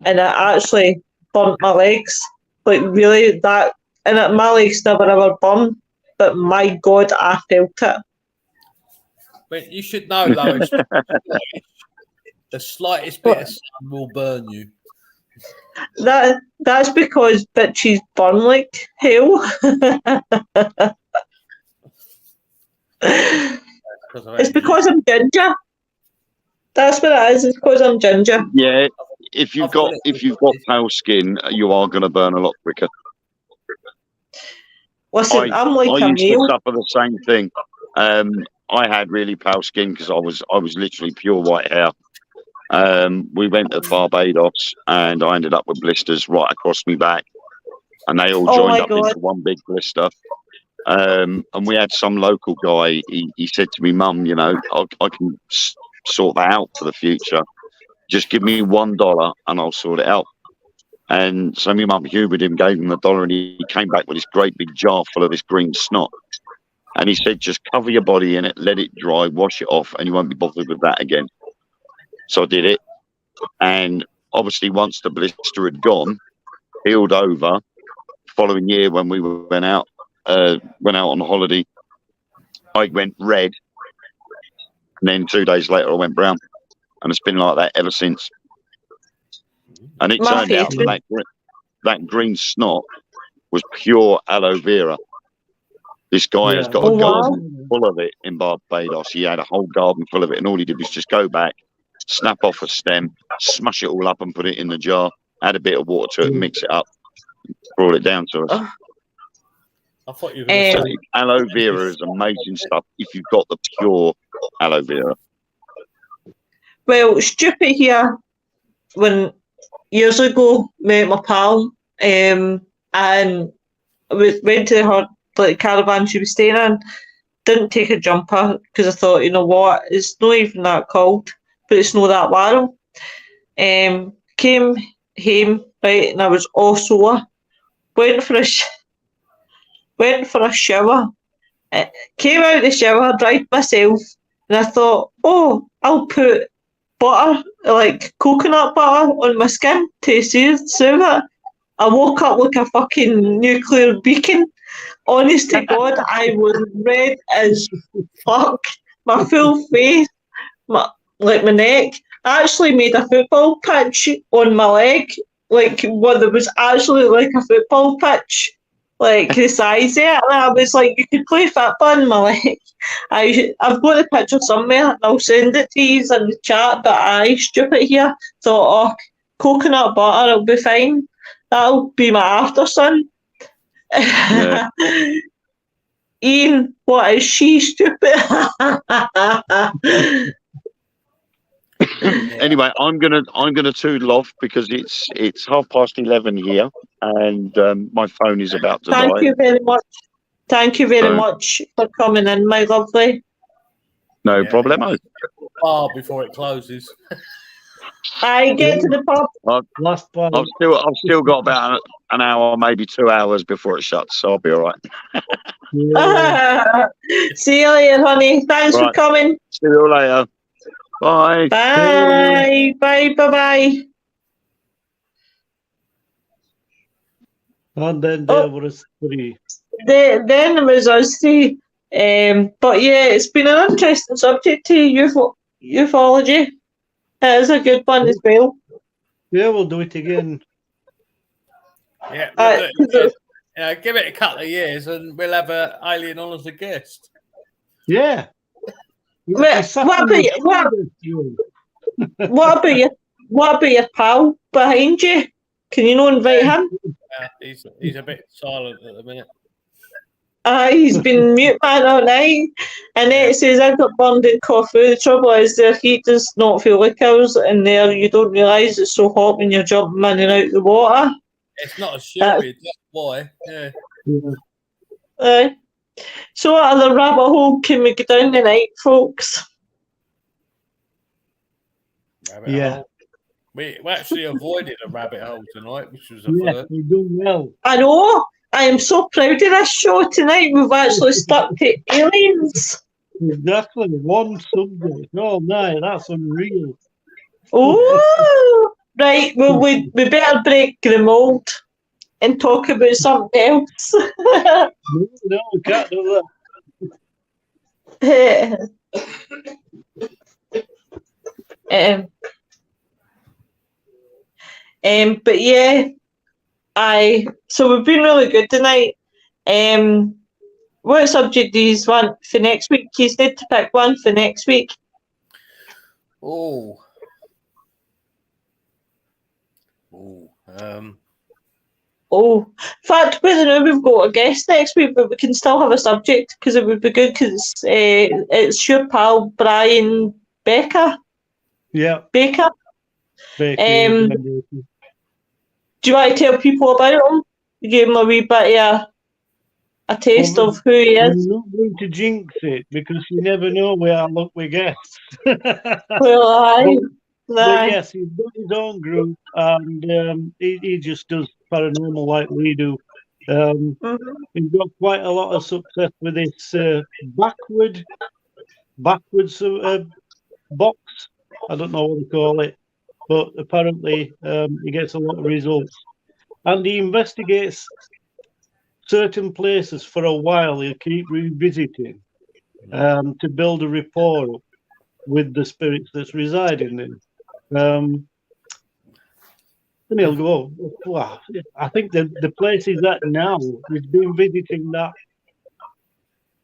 and I actually burnt my legs. Like really, that and my legs never ever burned. But my God, I felt it. But you should know, though, it's the slightest bit of sun will burn you. That's because bitches burn like hell. It's because I'm ginger. That's what it is. It's because I'm ginger. Yeah, if you've got pale skin, you are going to burn a lot quicker. Listen, I'm like I a used to male. suffer the same thing. I had really pale skin because I was literally pure white hair. We went to Barbados and I ended up with blisters right across my back, and they all joined up into one big blister. And we had some local guy. He said to me, "Mum, you know, I can sort that out for the future. Just give me $1 and I'll sort it out." And so my mum humoured him, gave him $1, and he came back with this great big jar full of this green snot. And he said, "Just cover your body in it, let it dry, wash it off, and you won't be bothered with that again." So I did it. And obviously, once the blister had gone, healed over, following year when we went out on holiday, I went red. And then 2 days later, I went brown. And it's been like that ever since. And it turned out that green snot was pure aloe vera. This guy has got a garden full of it in Barbados. He had a whole garden full of it, and all he did was just go back, snap off a stem, smush it all up and put it in the jar, add a bit of water to it, mix it up, brought it down to us. I thought you were going to say aloe vera is amazing stuff if you've got the pure aloe vera. Well, stupid here, when years ago, met my pal, and we went to her caravan she was staying in. Didn't take a jumper because I thought, you know what, it's not even that cold, but it's not that warm. Came home, right, and I was all sore. Went for a shower. Came out of the shower, dried myself, and I thought, oh, I'll put butter, like coconut butter, on my skin to soothe it. I woke up like a fucking nuclear beacon. Honest to God, I was red as fuck. My full face, my neck. I actually made a football pitch on my leg, like what there was actually like a football pitch, like the size of it. And I was like, you could play football in my leg. I've got the picture somewhere, and I'll send it to you in the chat. But I, stupid here, thought, oh, coconut butter, it'll be fine. That'll be my after sun. Yeah. Ian, what is she, stupid? Anyway, I'm gonna toodle off because it's 11:30 here, and my phone is about to die. Thank you very much. Thank you very much for coming in, my lovely. No problemo. Before it closes. I get to the pub. Last bar. I've still got about an hour, maybe 2 hours before it shuts, so I'll be all right. See you later, honey. Thanks for coming. See you later. Bye. Bye. Bye. Bye. And then there was three. Then there was us three. But yeah, it's been an interesting subject to ufology. It is a good one as well. Yeah, we'll do it again. Yeah, give it a couple of years and we'll have an alien on as a guest. Yeah. What about your pal behind you? Can you not invite him? He's a bit silent at the minute. He's been mute man all night. And it says, I've got burned in coffee. The trouble is their heat does not feel like ours, and there you don't realise it's so hot when you're jumping in and out the water. It's not a shielded, that's why. Yeah. So what other rabbit hole can we go down tonight, folks? Yeah. We actually avoided a rabbit hole tonight, which was a Yeah, first. we're doing well. I know. I am so proud of this show tonight. We've actually stuck to aliens. Exactly. One subject all night. That's unreal. Oh, right. Well, we better break the mold and talk about something else. No, we can't do that. But yeah, so we've been really good tonight. What subject do you want for next week? You need to pick one for next week. Oh, in fact, whether or not we've got a guest next week, but we can still have a subject because it would be good because it's your pal Brian Baker. Yeah. Baker. Baker. Do you want to tell people about him? Give him a wee bit of a taste of who he is. I'm not going to jinx it because you never know where I look with guests. Well, But yes, he's got his own group and he just does paranormal like we do. He's got quite a lot of success with this backwards box. I don't know what to call it, but apparently he gets a lot of results. And he investigates certain places for a while. He'll keep revisiting to build a rapport up with the spirits that's residing in. And he'll go, wow, I think the place he's at now, he's been visiting that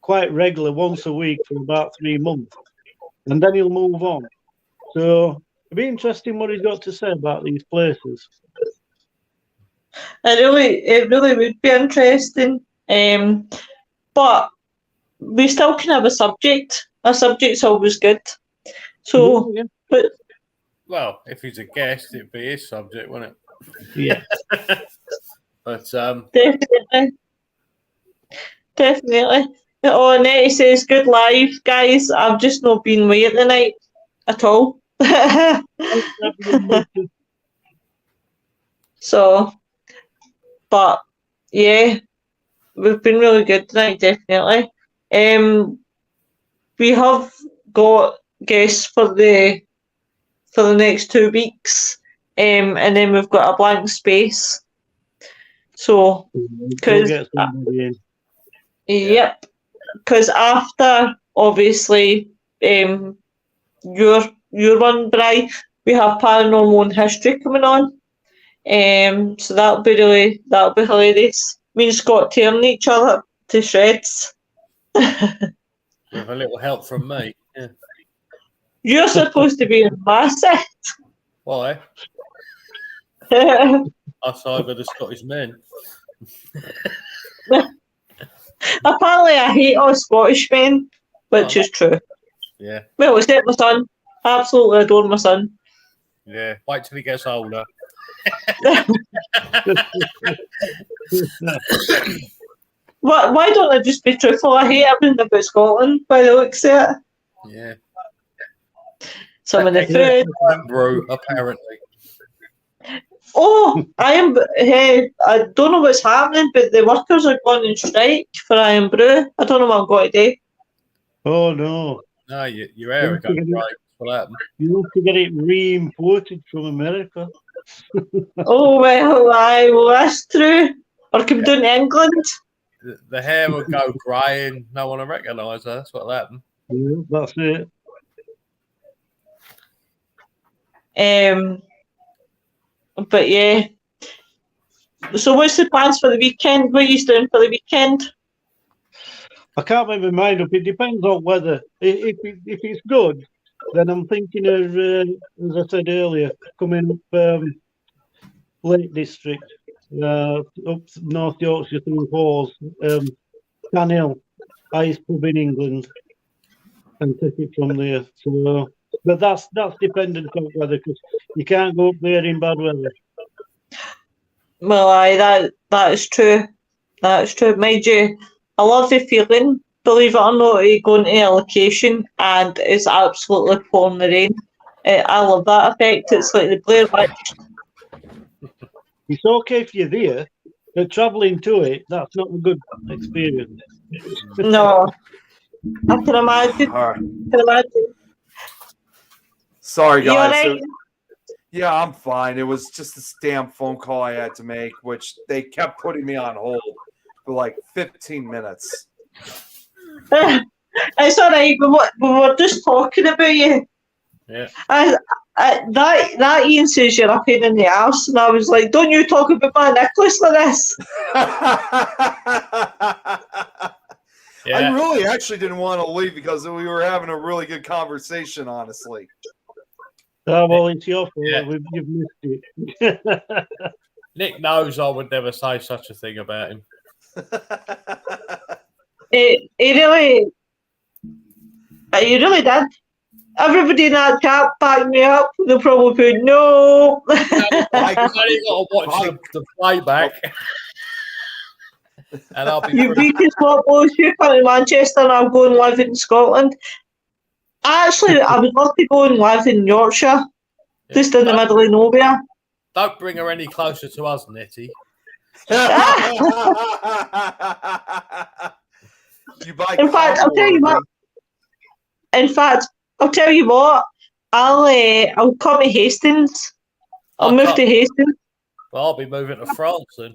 quite regular once a week for about 3 months. And then he'll move on. So it'll be interesting what he's got to say about these places. It really would be interesting. But we still can have a subject. A subject's always good. So, Yeah. but well, if he's a guest, it'd be his subject, wouldn't it? Yeah. But definitely. Oh, Nettie says, good live, guys. I've just not been away at the night at all. So, but yeah, we've been really good tonight, definitely. We have got guests for the next 2 weeks, and then we've got a blank space. So, because yep, because after obviously your one, Bri, we have paranormal and history coming on. So that'll be hilarious. Me and Scott tearing each other to shreds. with a little help from me. Yeah. You're supposed to be in my set. Why? I side with the Scottish men. Apparently, I hate all Scottish men, which is true. Yeah. Well, except my son. Absolutely adore my son. Yeah. Wait till he gets older. Why don't I just be truthful? I hate everything about Scotland by the looks of it. Yeah. Some of the food. Brew, apparently. Oh, I don't know what's happening, but the workers are going on strike for Iron Brew. I don't know what I'm going to do. Oh no. No, your hair goes right. You have to get it re-imported from America. Oh, well, that's true. Or come down to England. The hair will go grey and no one will recognise her. That's what'll happen. Yeah, that's it. But yeah. So what's the plans for the weekend? What are you doing for the weekend? I can't make my mind up. It depends on weather. If it's good, then I'm thinking of, as I said earlier, coming up Lake District, up North Yorkshire through Hawes, Can Hill, highest pub in England, and take it from there. So, but that's dependent on weather because you can't go up there in bad weather. Well, that is true. That is true. Mind you, I love the feeling, believe it or not, you go into a location and it's absolutely pouring the rain. I love that effect. It's like the Blair Witch. It's okay if you're there, but traveling to it, that's not a good experience. No, I can imagine. All right. Can imagine. Sorry, You guys. alright? So, yeah, I'm fine. It was just this damn phone call I had to make, which they kept putting me on hold for like 15 minutes. It's alright. We were just talking about you. Yeah. That Ian says you're a pain in the arse, and I was like, don't you talk about my necklace like this. Yeah. I really actually didn't want to leave because we were having a really good conversation, honestly. Oh, well, it's your fault. Yeah. You've missed it. Nick knows I would never say such a thing about him. He really did. Everybody in that chat backed me up. They'll probably put no. I only got to watch the playback. And I'll be You beat his football, you come to Manchester and I'll go and live in Scotland. Actually, I would love to go and live in Yorkshire, just in the middle of nowhere. Don't bring her any closer to us, Nettie. You buy In fact, I'll tell you what. In fact, I'll tell you what. I'll come to Hastings. I'll move to Hastings. Well, I'll be moving to France then.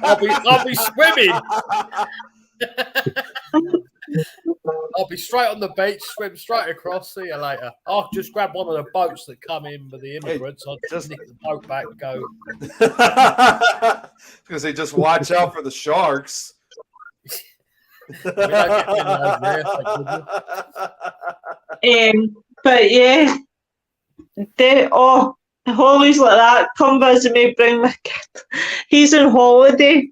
I'll be swimming. I'll be straight on the beach, swim straight across. See you later. I'll just grab one of the boats that come in with the immigrants. I'll just nick the boat back and go. Because they just watch out for the sharks. We don't get any of those there, But yeah, Holly's like that. Come visit me, bring my kid. He's on holiday,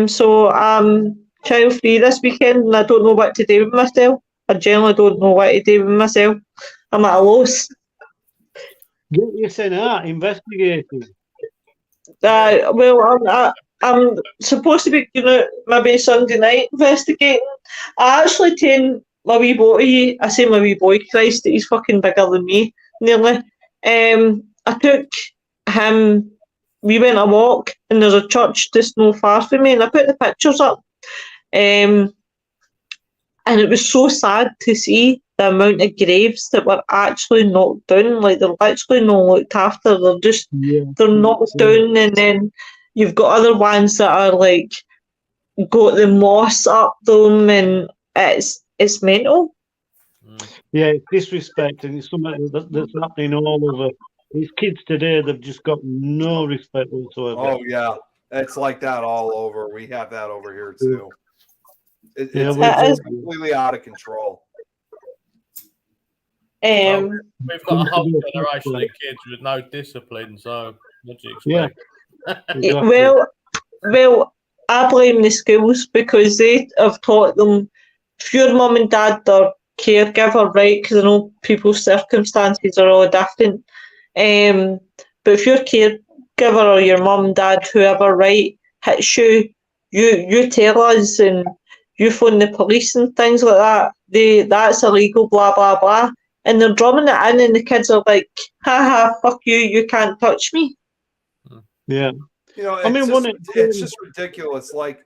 so I'm child free this weekend, and I don't know what to do with myself. I generally don't know what to do with myself. I'm at a loss. Get your sent out investigating. Well, I'm supposed to be, maybe Sunday night investigating. I actually taken my wee boy. I say my wee boy, Christ, he's fucking bigger than me, nearly. I took him. We went a walk, and there's a church just not far from me, and I put the pictures up. And it was so sad to see the amount of graves that were actually knocked down. Like, they're literally not looked after. They're knocked down, and then you've got other ones that are like got the moss up them, and it's mental. Yeah, it's disrespect, and it's something that's happening all over. These kids today, they've just got no respect whatsoever. Oh yeah, it's like that all over. We have that over here too. It's completely out of control. We've got a whole generation of kids with no discipline, so what do you expect? Yeah. Well, I blame the schools because they have taught them, if your mum and dad are caregiver, right, because I know people's circumstances are all different, but if your caregiver or your mum and dad, whoever, right, hits you, you tell us and you phone the police and things like that. That's illegal, blah, blah, blah. And they're drumming it in, and the kids are like, haha, fuck you, you can't touch me. Yeah. It's just ridiculous. Like,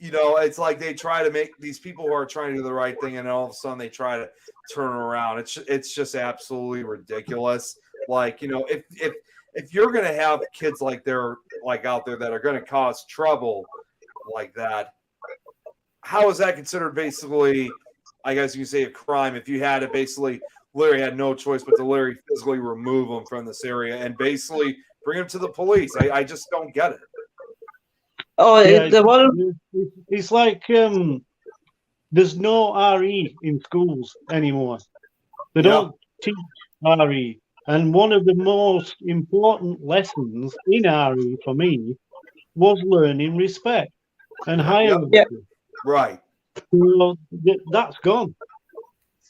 it's like they try to make these people who are trying to do the right thing, and all of a sudden they try to turn around. It's just absolutely ridiculous. Like, if you're gonna have kids like they're like out there that are gonna cause trouble like that, how is that considered basically, I guess you can say, a crime if you had to basically literally had no choice but to literally physically remove them from this area and basically bring them to the police? I just don't get it. Oh, Yeah, the one. It's like there's no RE in schools anymore. They don't teach RE. And one of the most important lessons in RE for me was learning respect and hierarchy. Yep. Right. So that's gone.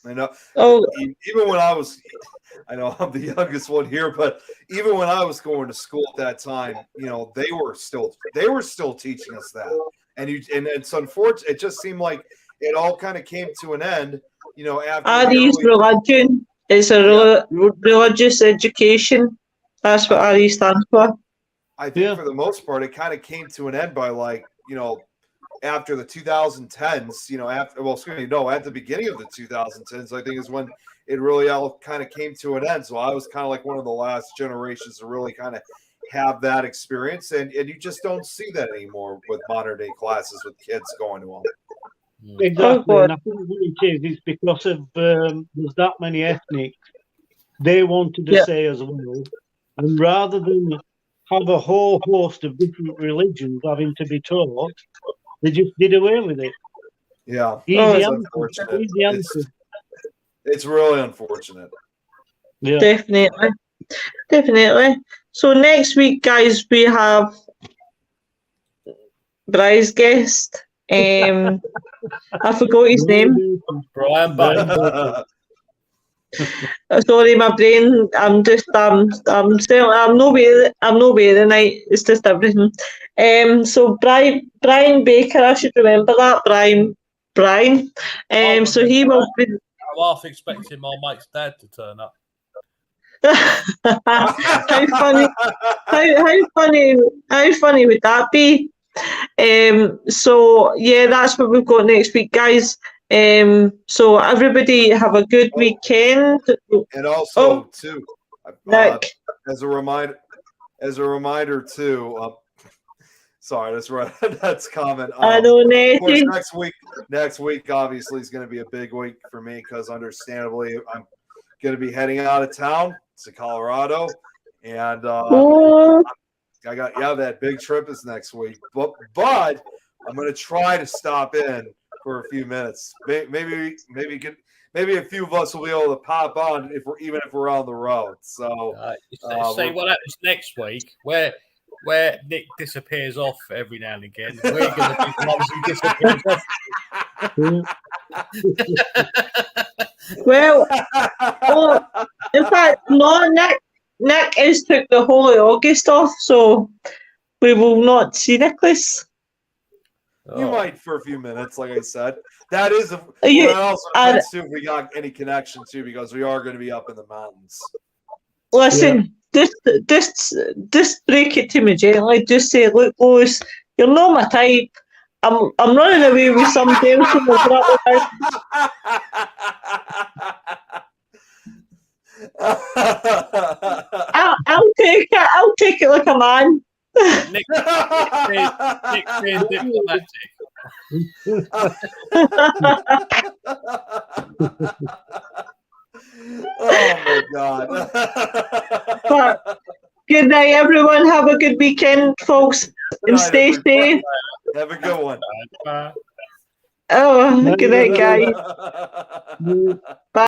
I know. Oh. Even when I know I'm the youngest one here, but even when I was going to school at that time, they were still teaching us that. And it's unfortunate. It just seemed like it all kind of came to an end, you know, after Ari's religion is a religious education. That's what Ari stands for. I think for the most part, it kind of came to an end by like, you know, after the 2010s, you know, at the beginning of the 2010s, I think is when it really all kind of came to an end. So I was kind of like one of the last generations to really kind of have that experience. And you just don't see that anymore with modern day classes with kids going to them. Exactly. And I think what it is because of there's that many ethnics, they wanted to say as well. And rather than have a whole host of different religions having to be taught, they just did away with it. Yeah. Easy answer. It's really unfortunate. Yeah. Definitely. So next week, guys, we have Bry's guest. I forgot his name. Brian Button. Sorry, my brain. I'm nowhere tonight. It's just everything. So Brian Baker, I should remember that. Brian. So he will be. I'm half expecting my mate's dad to turn up. How funny! How funny would that be? So yeah, that's what we've got next week, guys. So everybody have a good weekend. And also too, Nick. as a reminder too. Sorry, that's right. That's comment. I know, of course, next week obviously is going to be a big week for me because understandably I'm going to be heading out of town to Colorado, and I got that big trip is next week. But I'm going to try to stop in for a few minutes. Maybe a few of us will be able to pop on if we're on the road. So see what happens next week, where Nick disappears off every now and again. We're going to be the ones who disappears off. Well, in fact, no, Nick has took the whole of August off, so we will not see Nicholas. You might for a few minutes, like I said. That is also depends too if we got any connection too, because we are going to be up in the mountains. Listen, just break it to me gently. Just say, look, Lois, you're not my type. I'm running away with somebody else in the I'll take it. I'll take it like a man. Nick being diplomatic. Oh my God. Good night, everyone. Have a good weekend, folks, and stay safe. Have a good one. Oh, good night, guys. Bye.